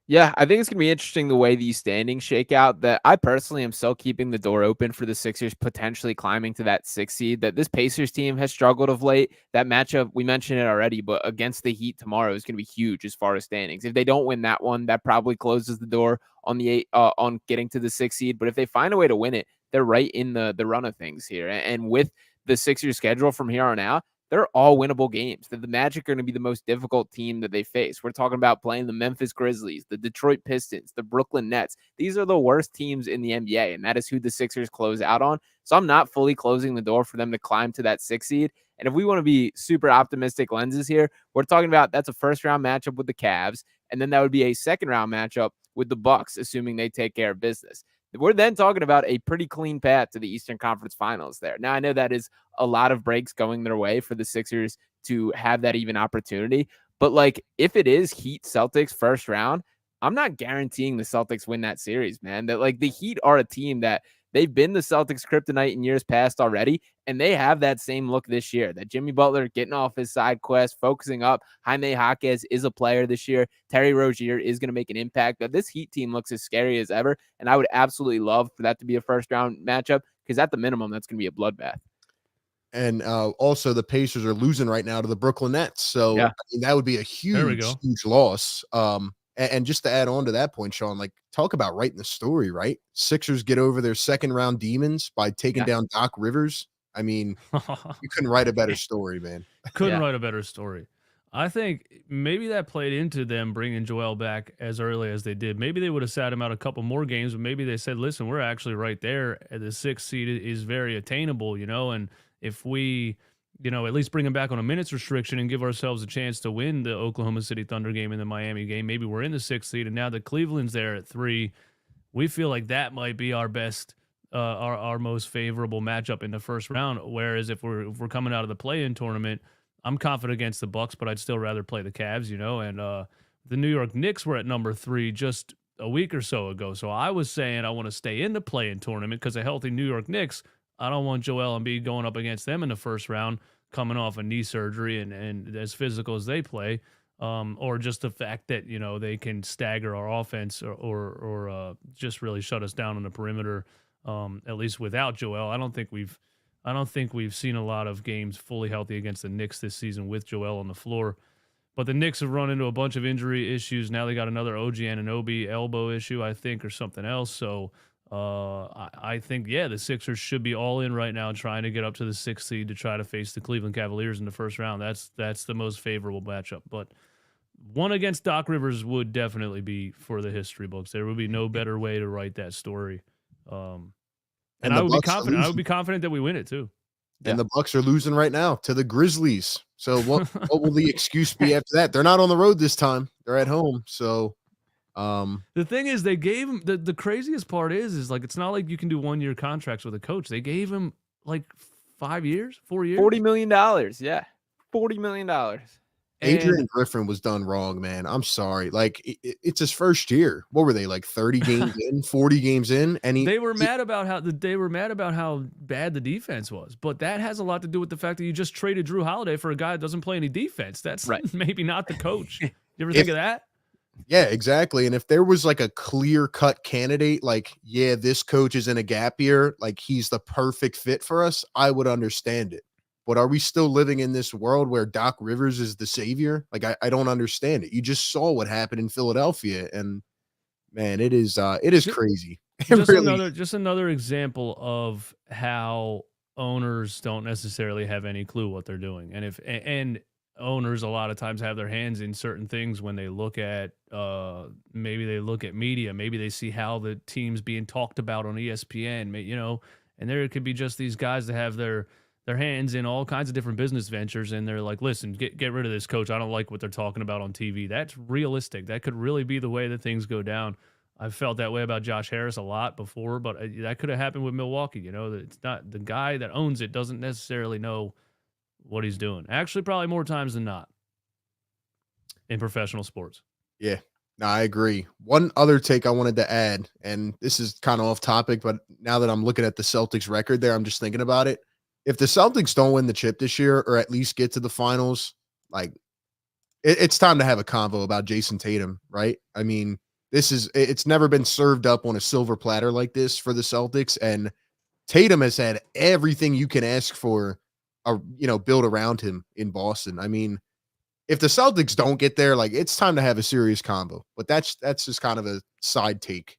Yeah, I think it's going to be interesting the way these standings shake out. That I personally am still keeping the door open for the Sixers potentially climbing to that 6th seed. That this Pacers team has struggled of late. That matchup, we mentioned it already, but against the Heat tomorrow is going to be huge as far as standings. If they don't win that one, that probably closes the door on on getting to the 6th seed. But if they find a way to win it, they're right in the run of things here. And with the Sixers schedule from here on out, they're all winnable games. The Magic are going to be the most difficult team that they face. We're talking about playing the Memphis Grizzlies, the Detroit Pistons, the Brooklyn Nets. These are the worst teams in the NBA, and that is who the Sixers close out on. So I'm not fully closing the door for them to climb to that 6th seed. And if we want to be super optimistic lenses here, we're talking about that's a first-round matchup with the Cavs, and then that would be a second-round matchup with the Bucks, assuming they take care of business. We're then talking about a pretty clean path to the Eastern Conference Finals there. Now, I know that is a lot of breaks going their way for the Sixers to have that even opportunity. But, like, if it is Heat Celtics first round, I'm not guaranteeing the Celtics win that series, man. That, like, the Heat are a team that they've been the Celtics kryptonite in years past already, and they have that same look this year. That Jimmy Butler getting off his side quest, focusing up. Jaime Jaquez is a player this year. Terry Rozier is going to make an impact. But this Heat team looks as scary as ever, and I would absolutely love for that to be a first-round matchup because at the minimum, that's going to be a bloodbath. And also, the Pacers are losing right now to the Brooklyn Nets. So yeah. I mean, that would be a huge loss. And just to add on to that point, Sean, like talk about writing the story, right? Sixers get over their second round demons by taking down Doc Rivers. I mean, you couldn't write a better story, man. Couldn't write a better story. I think maybe that played into them bringing Joel back as early as they did. Maybe they would have sat him out a couple more games, but maybe they said, listen, we're actually right there. The 6th seed is very attainable, and if we, at least bring him back on a minutes restriction and give ourselves a chance to win the Oklahoma City Thunder game and the Miami game, maybe we're in the 6th seed, and now that Cleveland's there at 3, we feel like that might be our best, our most favorable matchup in the first round. Whereas if we're coming out of the play-in tournament, I'm confident against the Bucks, but I'd still rather play the Cavs, and the New York Knicks were at number 3 just a week or so ago. So I was saying I want to stay in the play-in tournament because a healthy New York Knicks, I don't want Joel Embiid going up against them in the first round, coming off a knee surgery and as physical as they play, or just the fact that, they can stagger our offense or just really shut us down on the perimeter, at least without Joel. I don't think we've seen a lot of games fully healthy against the Knicks this season with Joel on the floor. But the Knicks have run into a bunch of injury issues. Now they got another OG Anunoby elbow issue, I think, or something else. So I think, the Sixers should be all in right now trying to get up to the 6th seed to try to face the Cleveland Cavaliers in the first round. That's the most favorable matchup. But one against Doc Rivers would definitely be for the history books. There would be no better way to write that story. And I would be confident. I would be confident that we win it too. And the Bucks are losing right now to the Grizzlies. So what will the excuse be after that? They're not on the road this time. They're at home. So the thing is, they gave him the craziest part is like it's not like you can do 1-year contracts with a coach. They gave him like 4 years, $40 million. Yeah, $40 million. Adrian Griffin was done wrong, man. I'm sorry. Like it's his first year. What were they, like 30 games in, 40 games in? And they were mad about how bad the defense was. But that has a lot to do with the fact that you just traded Drew Holiday for a guy that doesn't play any defense. That's maybe not the coach. You ever think of that? Yeah, exactly. And if there was like a clear-cut candidate, like, this coach is in a gap year, like he's the perfect fit for us, I would understand it. But are we still living in this world where Doc Rivers is the savior? Like, I don't understand it. You just saw what happened in Philadelphia, and man, it is crazy. Just another example of how owners don't necessarily have any clue what they're doing. And owners a lot of times have their hands in certain things when they look at maybe they look at media, maybe they see how the team's being talked about on ESPN, and there could be just these guys that have their hands in all kinds of different business ventures, and they're like, listen, get rid of this coach. I don't like what they're talking about on TV. That's realistic. That could really be the way that things go down. I've felt that way about Josh Harris a lot before, but that could have happened with Milwaukee. It's not the guy that owns it doesn't necessarily know what he's doing. Actually, probably more times than not in professional sports. Yeah, no, I agree. One other take I wanted to add, and this is kind of off topic, but now that I'm looking at the Celtics record there, I'm just thinking about it. If the Celtics don't win the chip this year, or at least get to the finals, like it's time to have a convo about Jason Tatum, right? I mean, it's never been served up on a silver platter like this for the Celtics, and Tatum has had everything you can ask for, build around him in Boston. I mean, if the Celtics don't get there, like it's time to have a serious combo. But that's just kind of a side take.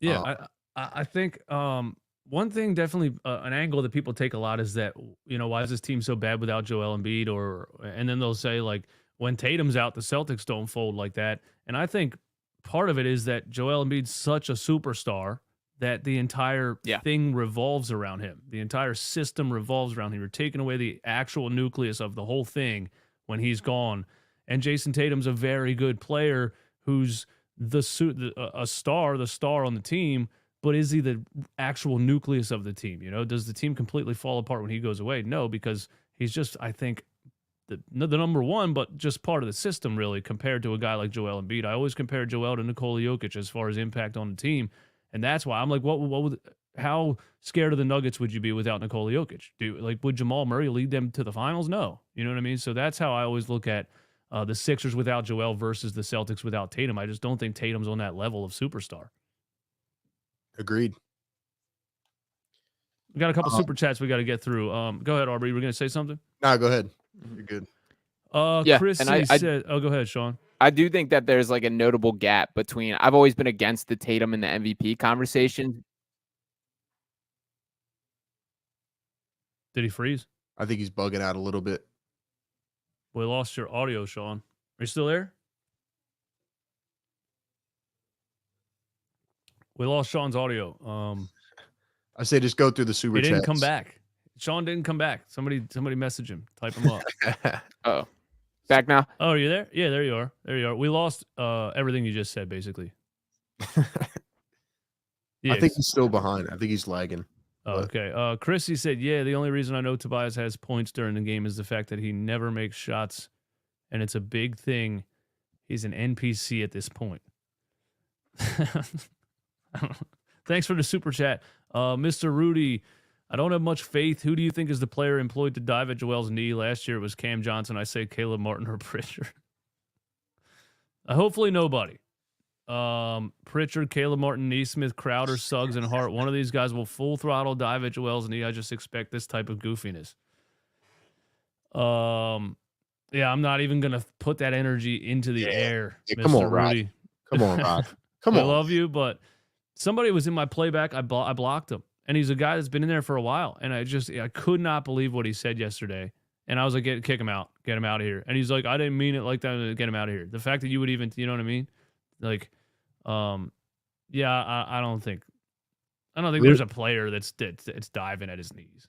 Yeah, I think one thing definitely an angle that people take a lot is that why is this team so bad without Joel Embiid? And then they'll say like when Tatum's out, the Celtics don't fold like that. And I think part of it is that Joel Embiid's such a superstar that the entire thing revolves around him. The entire system revolves around him. You're taking away the actual nucleus of the whole thing when he's gone. And Jason Tatum's a very good player who's the star on the team, but is he the actual nucleus of the team? Does the team completely fall apart when he goes away? No, because he's just, I think, the number one, but just part of the system, really, compared to a guy like Joel Embiid. I always compare Joel to Nikola Jokic as far as impact on the team, and that's why I'm like, how scared of the Nuggets would you be without Nikola Jokic? Would Jamal Murray lead them to the finals? No. You know what I mean? So that's how I always look at the Sixers without Joel versus the Celtics without Tatum. I just don't think Tatum's on that level of superstar. Agreed. We got a couple super chats we got to get through. Go ahead, Aubrey. You were going to say something? No, go ahead. You're good. Chris said, go ahead, Sean. I do think that there's like a notable gap between, I've always been against the Tatum and the MVP conversation. Did he freeze? I think he's bugging out a little bit. We lost your audio, Sean. Are you still there? We lost Sean's audio. I say just go through the super chats. He didn't come back. Sean didn't come back. Somebody message him. Type him up. Oh, back now? Oh, are you there? Yeah, there you are. There you are. We lost everything you just said, basically. Yes. I think he's still behind. I think he's lagging. Oh, okay. Chrissy said, yeah, the only reason I know Tobias has points during the game is the fact that he never makes shots, and it's a big thing. He's an NPC at this point. Thanks for the super chat. Mr. Rudy, I don't have much faith. Who do you think is the player employed to dive at Joel's knee? Last year it was Cam Johnson. I say Caleb Martin or Pritchard. Hopefully nobody. Pritchard, Caleb Martin, Neesmith, Crowder, Suggs, and Hart. One of these guys will full throttle dive at Joel's knee. I just expect this type of goofiness. Yeah, I'm not even gonna put that energy into the air. Yeah, Mr. come on, Rudy. Rod. Come on, Rod. Come on. I love you, but somebody was in my playback. I blocked him, and he's a guy that's been in there for a while, and I could not believe what he said yesterday. And I was like, kick him out, get him out of here. And he's like, I didn't mean it like that. Get him out of here. The fact that you would even, you know what I mean? Like, yeah, I don't think there's a player that's diving at his knees.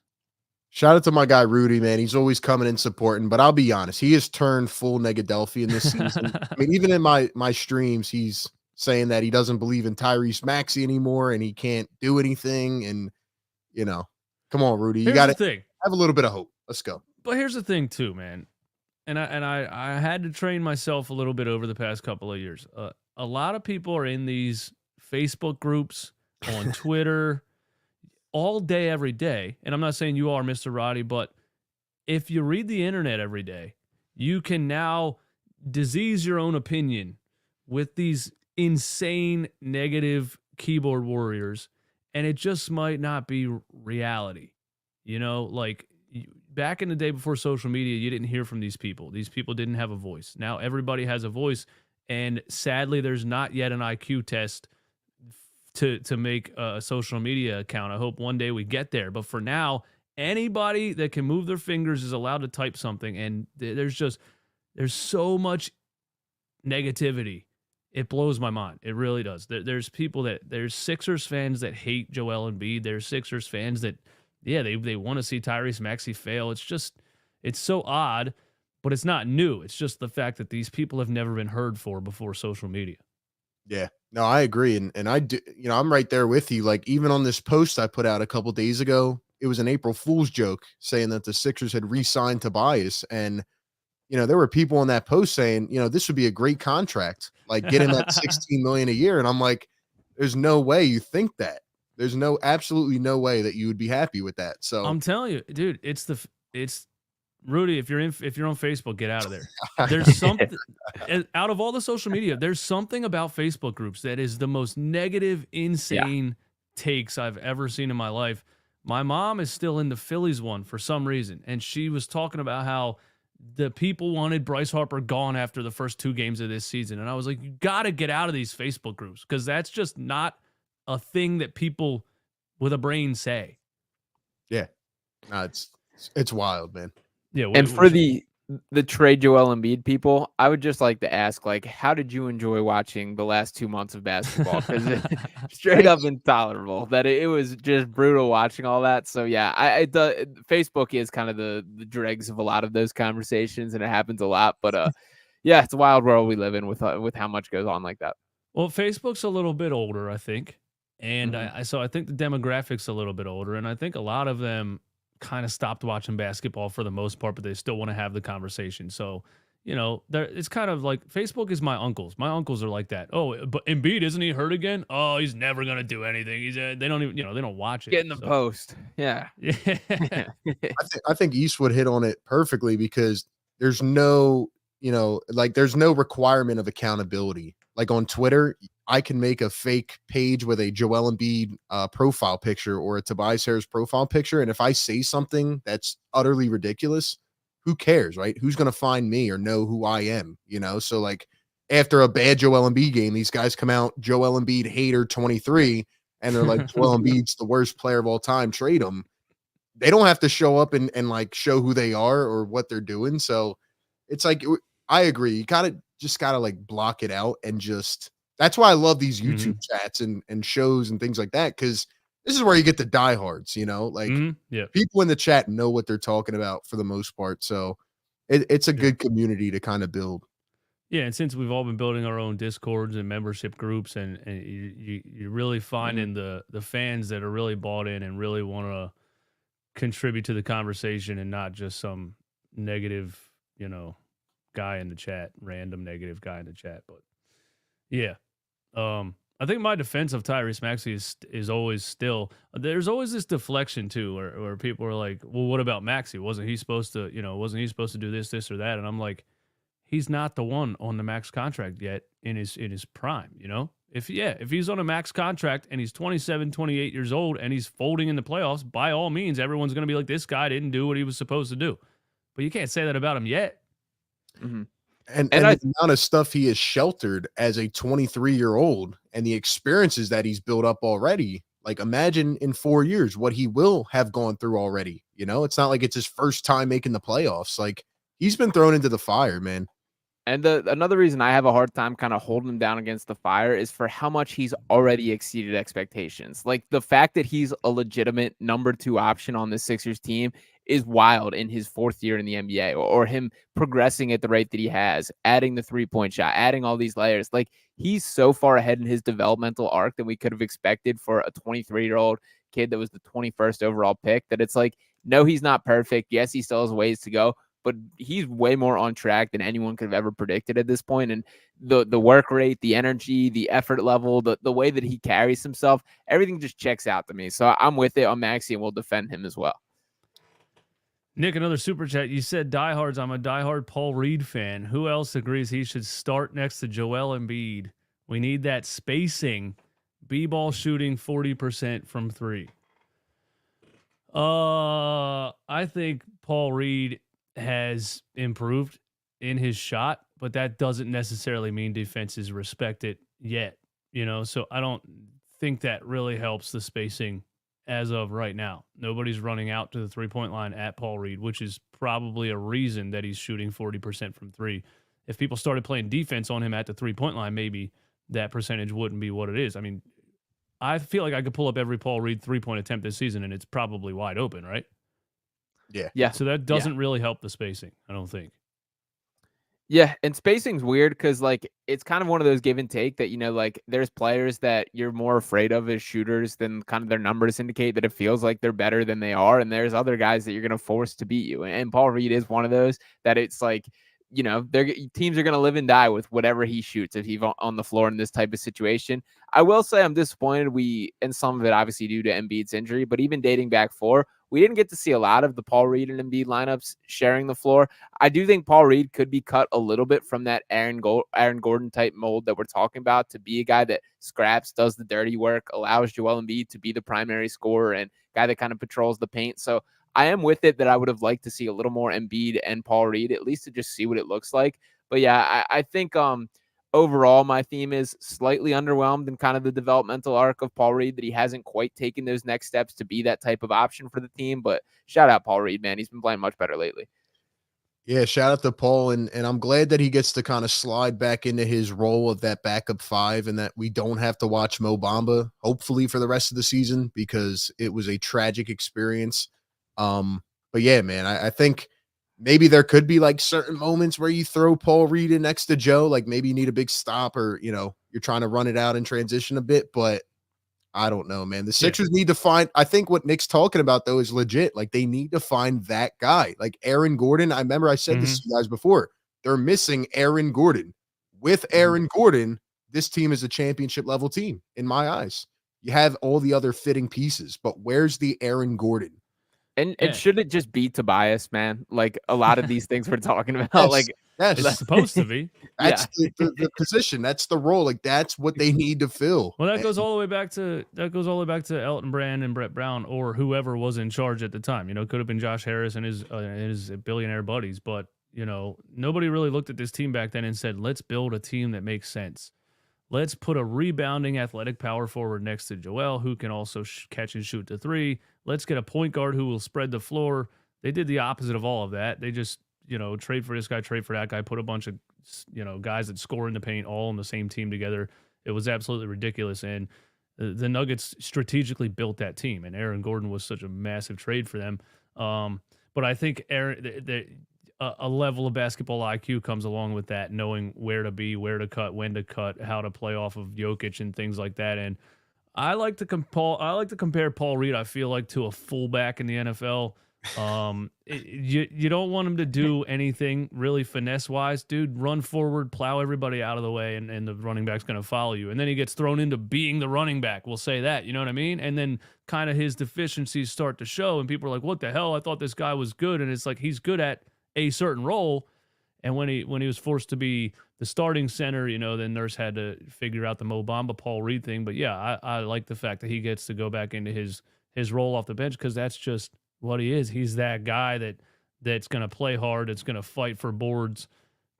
Shout out to my guy Rudy, man. He's always coming in supporting, but I'll be honest, he has turned full Negadelphian this season. I mean, even in my streams, he's saying that he doesn't believe in Tyrese Maxey anymore and he can't do anything. And come on, Rudy, you got to have a little bit of hope. Let's go. But here's the thing too, man. And I had to train myself a little bit over the past couple of years. A lot of people are in these Facebook groups, on Twitter, all day, every day. And I'm not saying you are, Mr. Roddy, but if you read the internet every day, you can now disease your own opinion with these insane negative keyboard warriors, and it just might not be reality. Like back in the day before social media, you didn't hear from these people. These people didn't have a voice. Now everybody has a voice. And sadly, there's not yet an IQ test to make a social media account. I hope one day we get there. But for now, anybody that can move their fingers is allowed to type something. And there's just There's so much negativity. It blows my mind. It really does. There's Sixers fans that hate Joel Embiid. There's Sixers fans that, yeah, they want to see Tyrese Maxey fail. It's so odd, but it's not new. It's just the fact that these people have never been heard for before social media. Yeah, no, I agree. And I do, I'm right there with you. Like, even on this post I put out a couple days ago, it was an April Fool's joke saying that the Sixers had re-signed Tobias. And, there were people on that post saying, this would be a great contract, like get him at $16 million a year. And I'm like, there's no way you think that. There's absolutely no way that you would be happy with that. So I'm telling you, dude, it's Rudy. If you're on Facebook, get out of there. There's something out of all the social media. There's something about Facebook groups that is the most negative, insane takes I've ever seen in my life. My mom is still in the Phillies one for some reason, and she was talking about how the people wanted Bryce Harper gone after the first 2 games of this season. And I was like, you got to get out of these Facebook groups because that's just not a thing that people with a brain say. Yeah. No, it's wild, man. Yeah. And for the trade Joel Embiid people, I would just like to ask, like, how did you enjoy watching the last 2 months of basketball? Because it's straight up intolerable that it was just brutal watching all that. So yeah, Facebook is kind of the dregs of a lot of those conversations, and it happens a lot. But yeah, it's a wild world we live in with how much goes on like that. Well, Facebook's a little bit older, I think, and I think the demographics a little bit older, and I think a lot of them kind of stopped watching basketball for the most part, but they still want to have the conversation. So, it's kind of like Facebook is my uncles. My uncles are like that. Oh, but Embiid, isn't he hurt again? Oh, he's never going to do anything. They don't even, they don't watch it. Get in the post. Yeah. Yeah. I think Eastwood hit on it perfectly because there's no, there's no requirement of accountability. Like on Twitter, I can make a fake page with a Joel Embiid profile picture or a Tobias Harris profile picture. And if I say something that's utterly ridiculous, who cares, right? Who's going to find me or know who I am, So like after a bad Joel Embiid game, these guys come out, Joel Embiid hater 23, and they're like, Joel Embiid's the worst player of all time, trade him. They don't have to show up and like show who they are or what they're doing. So it's like, I agree. You just gotta like block it out and that's why I love these YouTube chats and shows and things like that. Cause this is where you get the diehards, people in the chat know what they're talking about for the most part. So it's a good community to kind of build. Yeah. And since we've all been building our own Discords and membership groups and you really finding the fans that are really bought in and really want to contribute to the conversation and not just some negative, guy in the chat, random negative guy in the chat. But yeah, I think my defense of Tyrese Maxey is always still, there's always this deflection too, where people are like, well, what about Maxey? Wasn't he supposed to do this or that? And I'm like, he's not the one on the max contract yet in his prime, If he's on a max contract and he's 27, 28 years old and he's folding in the playoffs, by all means, everyone's going to be like, this guy didn't do what he was supposed to do. But you can't say that about him yet. Mm-hmm. And the amount of stuff he has sheltered as a 23-year-old and the experiences that he's built up already, like imagine in 4 years what he will have gone through already. It's not like it's his first time making the playoffs. Like he's been thrown into the fire, man. And another reason I have a hard time kind of holding him down against the fire is for how much he's already exceeded expectations. Like the fact that he's a legitimate number 2 option on the Sixers team is wild in his 4th year in the NBA, or him progressing at the rate that he has, adding the 3-point shot, adding all these layers. Like he's so far ahead in his developmental arc than we could have expected for a 23-year-old kid that was the 21st overall pick, that it's like, no, he's not perfect. Yes, he still has ways to go, but he's way more on track than anyone could have ever predicted at this point. And the work rate, the energy, the effort level, the way that he carries himself, everything just checks out to me. So I'm with it on Maxey and we'll defend him as well. Nick, another super chat. You said diehards. I'm a diehard Paul Reed fan. Who else agrees he should start next to Joel Embiid? We need that spacing. B-ball shooting 40% from 3. I think Paul Reed has improved in his shot, but that doesn't necessarily mean defenses respect it yet, So I don't think that really helps the spacing as of right now. Nobody's running out to the three-point line at Paul Reed, which is probably a reason that he's shooting 40% from three. If people started playing defense on him at the three-point line, maybe that percentage wouldn't be what it is. I mean, I feel like I could pull up every Paul Reed three-point attempt this season, and it's probably wide open, right? Yeah. So that doesn't really help the spacing, I don't think. Yeah, and spacing's weird because like it's kind of one of those give and take that, you know, like there's players that you're more afraid of as shooters than kind of their numbers indicate that it feels like they're better than they are, and there's other guys that you're going to force to beat you. And Paul Reed is one of those that it's like, you know, teams are going to live and die with whatever he shoots if he's on the floor in this type of situation. I will say I'm disappointed and some of it obviously due to Embiid's injury, but even dating back we didn't get to see a lot of the Paul Reed and Embiid lineups sharing the floor. I do think Paul Reed could be cut a little bit from that Aaron Gordon type mold that we're talking about to be a guy that scraps, does the dirty work, allows Joel Embiid to be the primary scorer and guy that kind of patrols the paint. So I am with it that I would have liked to see a little more Embiid and Paul Reed, at least to just see what it looks like. But yeah, I think overall, my theme is slightly underwhelmed in kind of the developmental arc of Paul Reed, that he hasn't quite taken those next steps to be that type of option for the team. But shout out Paul Reed, man. He's been playing much better lately. Yeah, shout out to Paul, and I'm glad that he gets to kind of slide back into his role of that backup five, and that we don't have to watch Mo Bamba, hopefully, for the rest of the season, because it was a tragic experience. But yeah, man, I think maybe there could be like certain moments where you throw Paul Reed in next to Joe, like maybe you need a big stop, or, you know, you're trying to run it out in transition a bit, but I don't know, man. The Sixers need to find, I think what Nick's talking about though is legit. Like they need to find that guy, like Aaron Gordon. I remember I said this to you guys before. They're missing Aaron Gordon. With Aaron Gordon, this team is a championship level team in my eyes. You have all the other fitting pieces, but where's the Aaron Gordon? And should it just be Tobias, man? Like a lot of these things we're talking about, It's supposed to be. That's the position. That's the role. Like that's what they need to fill. Well, that goes all the way back to Elton Brand and Brett Brown, or whoever was in charge at the time. You know, it could have been Josh Harris and his billionaire buddies, but you know, nobody really looked at this team back then and said, "Let's build a team that makes sense. Let's put a rebounding athletic power forward next to Joel who can also catch and shoot the three. Let's get a point guard who will spread the floor." They did the opposite of all of that. They just, you know, trade for this guy, trade for that guy, put a bunch of, you know, guys that score in the paint all on the same team together. It was absolutely ridiculous. And the Nuggets strategically built that team, and Aaron Gordon was such a massive trade for them. But I think a level of basketball IQ comes along with that, knowing where to be, where to cut, when to cut, how to play off of Jokic and things like that. And I like to compare Paul Reed, I feel like, to a fullback in the NFL. You don't want him to do anything really finesse wise, dude. Run forward, plow everybody out of the way, and the running back's going to follow you. And then he gets thrown into being the running back. We'll say that, you know what I mean? And then kind of his deficiencies start to show, and people are like, "What the hell? I thought this guy was good." And it's like he's good at a certain role. And when he was forced to be the starting center, you know, then Nurse had to figure out the Mo Bamba, Paul Reed thing. But yeah, I like the fact that he gets to go back into his role off the bench, because that's just what he is. He's that guy that's going to play hard, that's going to fight for boards,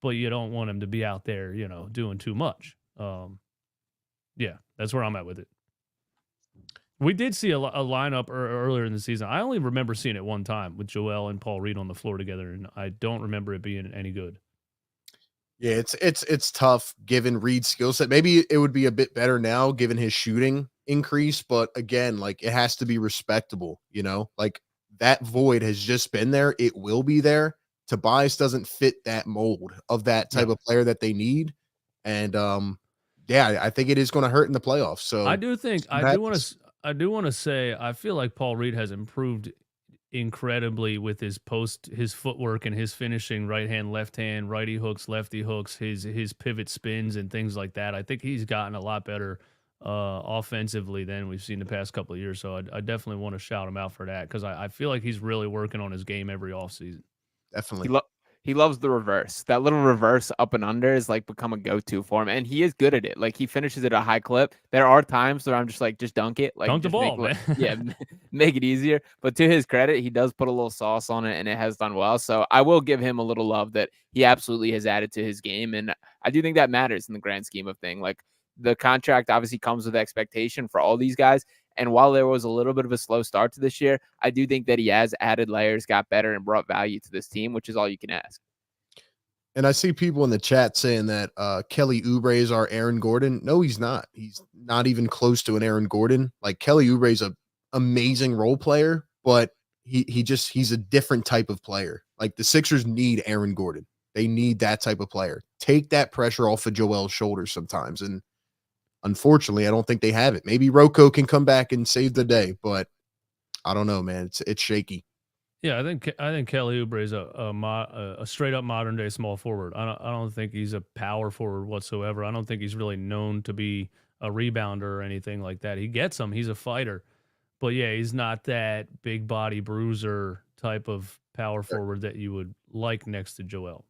but you don't want him to be out there, you know, doing too much. Yeah, that's where I'm at with it. We did see a lineup earlier in the season. I only remember seeing it one time with Joel and Paul Reed on the floor together, and I don't remember it being any good. Yeah, it's tough given Reed's skill set. Maybe it would be a bit better now given his shooting increase, but again, like it has to be respectable, you know? Like that void has just been there. It will be there. Tobias doesn't fit that mold of that type of player that they need. And yeah, I think it is going to hurt in the playoffs. So I do want to say I feel like Paul Reed has improved incredibly with his footwork and his finishing, right hand, left hand, righty hooks, lefty hooks, his pivot spins and things like that. I think he's gotten a lot better offensively than we've seen the past couple of years. So I definitely want to shout him out for that, because I feel like he's really working on his game every offseason. Definitely. He loves the reverse. That little reverse up and under is like become a go-to for him, and he is good at it. Like he finishes at a high clip. There are times where I'm just like, just dunk it, like dunk the ball, man. Yeah, make it easier. But to his credit, he does put a little sauce on it, and it has done well. So I will give him a little love that he absolutely has added to his game, and I do think that matters in the grand scheme of thing. Like the contract obviously comes with expectation for all these guys. And while there was a little bit of a slow start to this year, I do think that he has added layers, got better, and brought value to this team, which is all you can ask. And I see people in the chat saying that Kelly Oubre is our Aaron Gordon. No, he's not. He's not even close to an Aaron Gordon. Like Kelly Oubre is a amazing role player, but he's a different type of player. Like the Sixers need Aaron Gordon. They need that type of player. Take that pressure off of Joel's shoulders sometimes. And unfortunately, I don't think they have it. Maybe Rocco can come back and save the day, but I don't know, man. It's shaky. Yeah, I think Kelly Oubre is a straight up modern day small forward. I don't think he's a power forward whatsoever. I don't think he's really known to be a rebounder or anything like that. He gets them. He's a fighter, but yeah, he's not that big body bruiser type of power forward that you would like next to Joel.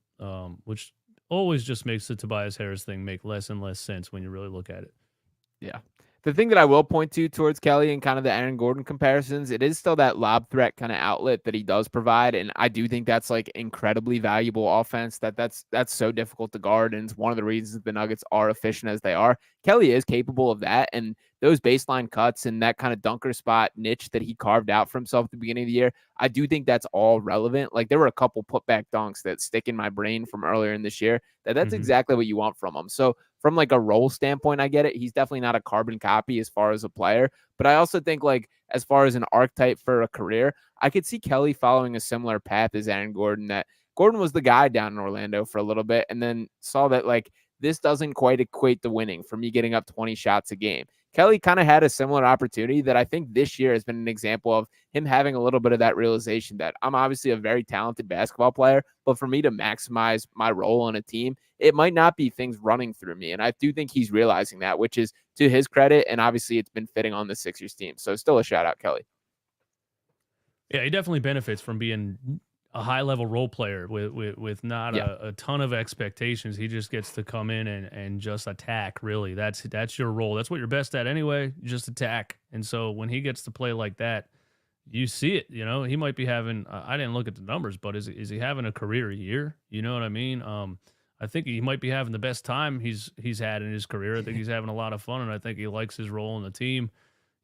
Which always just makes the Tobias Harris thing make less and less sense when you really look at it. Yeah. The thing that I will point to towards Kelly and kind of the Aaron Gordon comparisons, it is still that lob threat kind of outlet that he does provide. And I do think that's like incredibly valuable offense that's so difficult to guard. And it's one of the reasons the Nuggets are efficient as they are. Kelly is capable of that. And those baseline cuts and that kind of dunker spot niche that he carved out for himself at the beginning of the year, I do think that's all relevant. Like there were a couple putback dunks that stick in my brain from earlier in this year that's exactly what you want from him. So from like a role standpoint, I get it. He's definitely not a carbon copy as far as a player, but I also think like as far as an archetype for a career, I could see Kelly following a similar path as Aaron Gordon. That Gordon was the guy down in Orlando for a little bit and then saw that like this doesn't quite equate to winning for me getting up 20 shots a game. Kelly kind of had a similar opportunity that I think this year has been an example of him having a little bit of that realization that I'm obviously a very talented basketball player, but for me to maximize my role on a team, it might not be things running through me. And I do think he's realizing that, which is to his credit. And obviously it's been fitting on the Sixers team. So still a shout out, Kelly. Yeah, he definitely benefits from being a high level role player with not a ton of expectations. He just gets to come in and just attack. Really, that's your role. That's what you're best at anyway. Just attack. And so when he gets to play like that, you see it. You know, he might be having. I didn't look at the numbers, but is he having a career year? You know what I mean? I think he might be having the best time he's had in his career. I think he's having a lot of fun, and I think he likes his role in the team.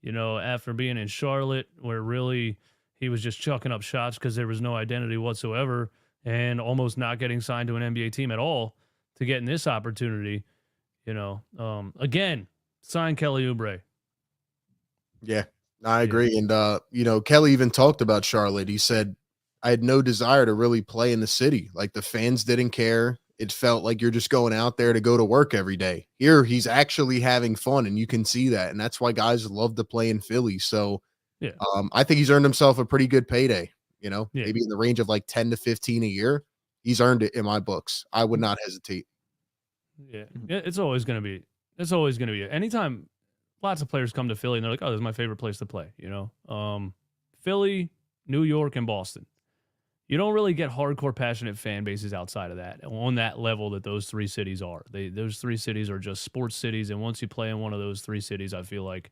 You know, after being in Charlotte, where really he was just chucking up shots because there was no identity whatsoever and almost not getting signed to an NBA team at all to get in this opportunity, you know, again, sign Kelly Oubre. Yeah, I agree. And, you know, Kelly even talked about Charlotte. He said, I had no desire to really play in the city. Like the fans didn't care. It felt like you're just going out there to go to work every day. Here, he's actually having fun, and you can see that. And that's why guys love to play in Philly. So, yeah, I think he's earned himself a pretty good payday, you know, maybe in the range of like 10 to 15 a year. He's earned it in my books. I would not hesitate. Yeah. It's always going to be anytime lots of players come to Philly and they're like, oh, this is my favorite place to play. You know, Philly, New York, and Boston. You don't really get hardcore passionate fan bases outside of that on that level that those three cities are. Those three cities are just sports cities. And once you play in one of those three cities, I feel like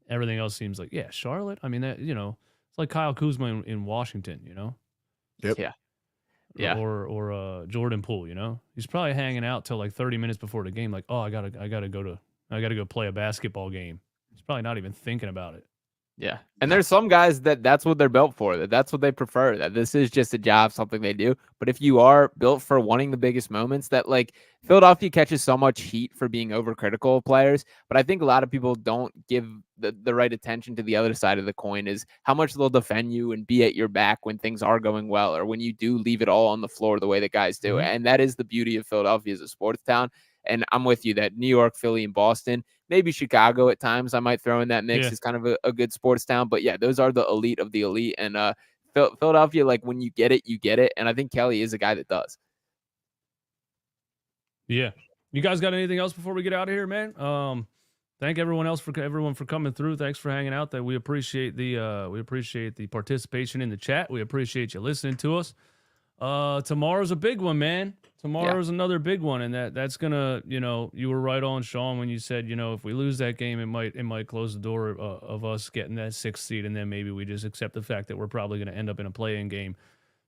everything else seems like, yeah, Charlotte. I mean, that, you know, it's like Kyle Kuzma in Washington, you know? Yep. Yeah. Yeah. Or Jordan Poole, you know? He's probably hanging out till like 30 minutes before the game, like, oh, I gotta go play a basketball game. He's probably not even thinking about it. Yeah. And there's some guys that's what they're built for, that's what they prefer, that this is just a job, something they do. But if you are built for wanting the biggest moments, that like Philadelphia catches so much heat for being overcritical of players. But I think a lot of people don't give the right attention to the other side of the coin, is how much they'll defend you and be at your back when things are going well, or when you do leave it all on the floor the way that guys do. And that is the beauty of Philadelphia as a sports town. And I'm with you that New York, Philly, and Boston, maybe Chicago at times I might throw in that mix. Is kind of a good sports town. But yeah, those are the elite of the elite. And Philadelphia, like when you get it, you get it. And I think Kelly is a guy that does. Yeah. You guys got anything else before we get out of here, man? Thank everyone for coming through. Thanks for hanging out. That we appreciate the participation in the chat. We appreciate you listening to us. Tomorrow's a big one, man. Tomorrow's another big one, and that's gonna, you know, you were right on, Sean, when you said, you know, if we lose that game, it might close the door of us getting that 6th seed, and then maybe we just accept the fact that we're probably gonna end up in a play-in game.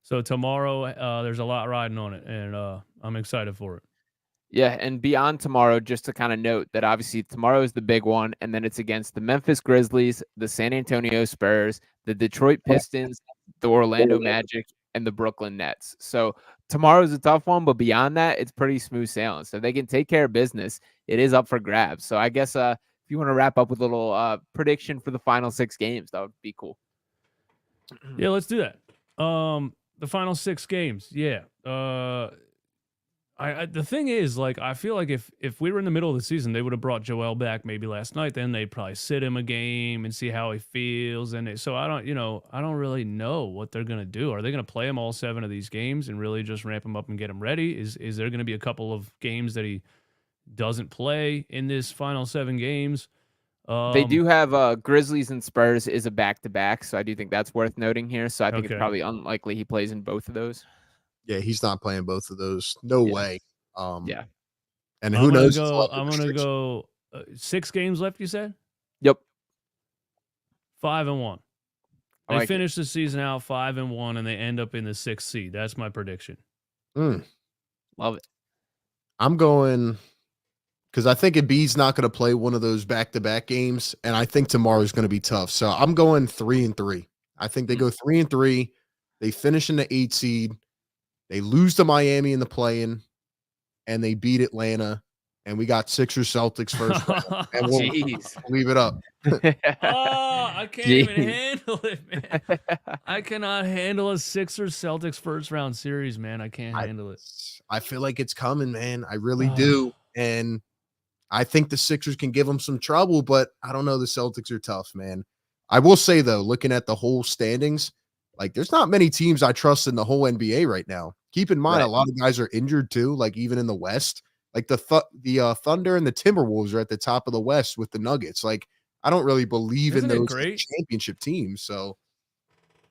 So tomorrow, there's a lot riding on it, and I'm excited for it. Yeah, and beyond tomorrow, just to kind of note that obviously tomorrow is the big one, and then it's against the Memphis Grizzlies, the San Antonio Spurs, the Detroit Pistons, the Orlando Magic, and the Brooklyn Nets. So tomorrow's a tough one, but beyond that, it's pretty smooth sailing. So they can take care of business. It is up for grabs. So I guess if you want to wrap up with a little prediction for the final 6 games, that would be cool. Yeah, let's do that. The final 6 games. Yeah. The thing is, like, I feel like if we were in the middle of the season, they would have brought Joel back maybe last night. Then they'd probably sit him a game and see how he feels. And so I don't really know what they're gonna do. Are they gonna play him all 7 of these games and really just ramp him up and get him ready? Is there gonna be a couple of games that he doesn't play in this final 7 games? They do have Grizzlies and Spurs is a back-to-back, so I do think that's worth noting here. So I think it's probably unlikely he plays in both of those. Yeah, he's not playing both of those. No way. Yeah. And who knows? I'm gonna go 6 games left. You said? Yep. 5-1. They like finish the season out 5-1, and they end up in the 6th seed. That's my prediction. Love it. I'm going because I think Embiid's not going to play one of those back-to-back games, and I think tomorrow's going to be tough. So I'm going 3-3. I think they go 3-3. They finish in the 8th seed. They lose to Miami in the play-in, and they beat Atlanta. And we got Sixers Celtics first round, and we'll leave it up. I can't even handle it, man. I cannot handle a Sixers Celtics first round series, man. I can't handle it. I feel like it's coming, man. I really do. And I think the Sixers can give them some trouble, but I don't know. The Celtics are tough, man. I will say, though, looking at the whole standings, like there's not many teams I trust in the whole NBA right now. Keep in mind, a lot of guys are injured too, like even in the West. Like the Thunder and the Timberwolves are at the top of the West with the Nuggets. Like I don't really believe in those championship teams. So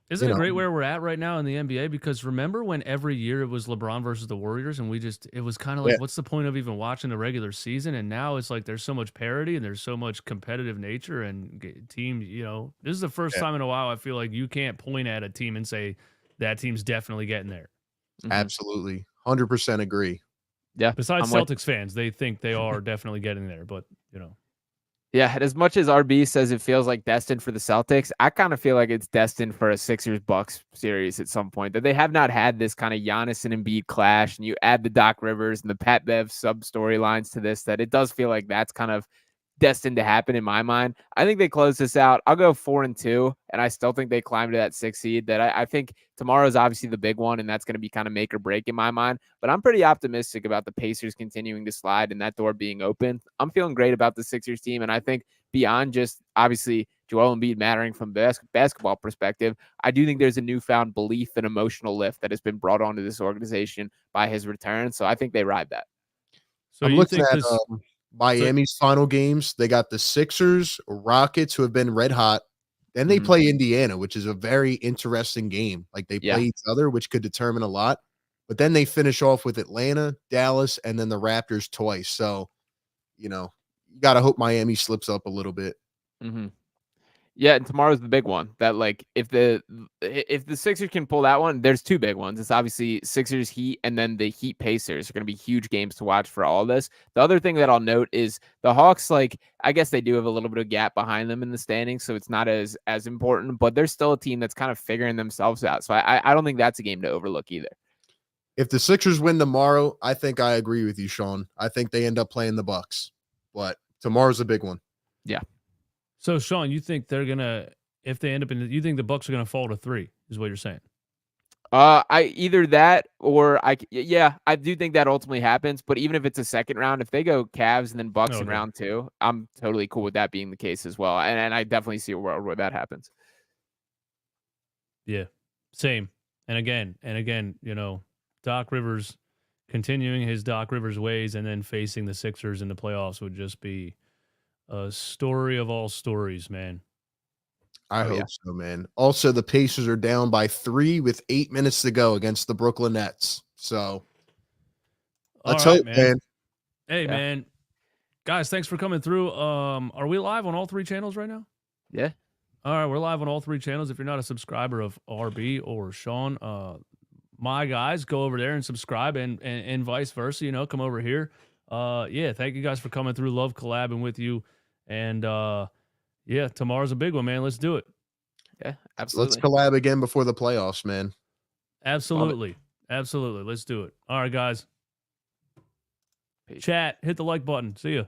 isn't it great where we're at right now in the NBA? Because remember when every year it was LeBron versus the Warriors, and it was kind of like, what's the point of even watching the regular season? And now it's like there's so much parity and there's so much competitive nature and team. This is the first time in a while I feel like you can't point at a team and say that team's definitely getting there. Absolutely, 100% agree. Yeah. Besides Celtics fans, they think they are definitely getting there, but Yeah, as much as RB says it feels like destined for the Celtics, I kind of feel like it's destined for a Sixers-Bucks series at some point. That they have not had this kind of Giannis and Embiid clash, and you add the Doc Rivers and the Pat Bev sub-storylines to this, that it does feel like that's kind of destined to happen in my mind. I think they close this out. I'll go 4-2, and I still think they climb to that 6th seed. That I think tomorrow is obviously the big one, and that's going to be kind of make or break in my mind. But I'm pretty optimistic about the Pacers continuing to slide and that door being open. I'm feeling great about the Sixers team, and I think beyond just obviously Joel Embiid mattering from basketball perspective, I do think there's a newfound belief and emotional lift that has been brought onto this organization by his return. So I think they ride that. So I'm looking at Miami's final games. They got the Sixers, Rockets, who have been red hot. Then they play Indiana, which is a very interesting game. Like they play each other, which could determine a lot. But then they finish off with Atlanta, Dallas, and then the Raptors twice. So, you got to hope Miami slips up a little bit. Yeah, and tomorrow's the big one. That like if the Sixers can pull that one, there's 2 big ones. It's obviously Sixers Heat, and then the Heat Pacers are going to be huge games to watch for all this. The other thing that I'll note is the Hawks. Like I guess they do have a little bit of gap behind them in the standings, so it's not as important. But they're still a team that's kind of figuring themselves out. So I don't think that's a game to overlook either. If the Sixers win tomorrow, I think I agree with you, Sean. I think they end up playing the Bucks, but tomorrow's a big one. Yeah. So, Sean, you think they're gonna, if they end up you think the Bucks are gonna fall to 3? Is what you're saying? I either that or I do think that ultimately happens. But even if it's a second round, if they go Cavs and then Bucks in round 2, I'm totally cool with that being the case as well. And I definitely see a world where that happens. Yeah, same. And again, Doc Rivers continuing his Doc Rivers ways and then facing the Sixers in the playoffs would just be a story of all stories, man. I hope so, man. Also, the Pacers are down by 3 with 8 minutes to go against the Brooklyn Nets. So let's hope, man. Hey, man. Guys, thanks for coming through. Are we live on all 3 channels right now? Yeah. All right, we're live on all 3 channels. If you're not a subscriber of RB or Sean, my guys, go over there and subscribe and vice versa. Come over here. Yeah, thank you guys for coming through. Love collabing with you. And yeah, tomorrow's a big one, man. Let's do it. Yeah, Let's absolutely. collab again before the playoffs, man. Absolutely. Absolutely. Let's do it. All right, guys. Peace. Chat, hit the like button. See ya.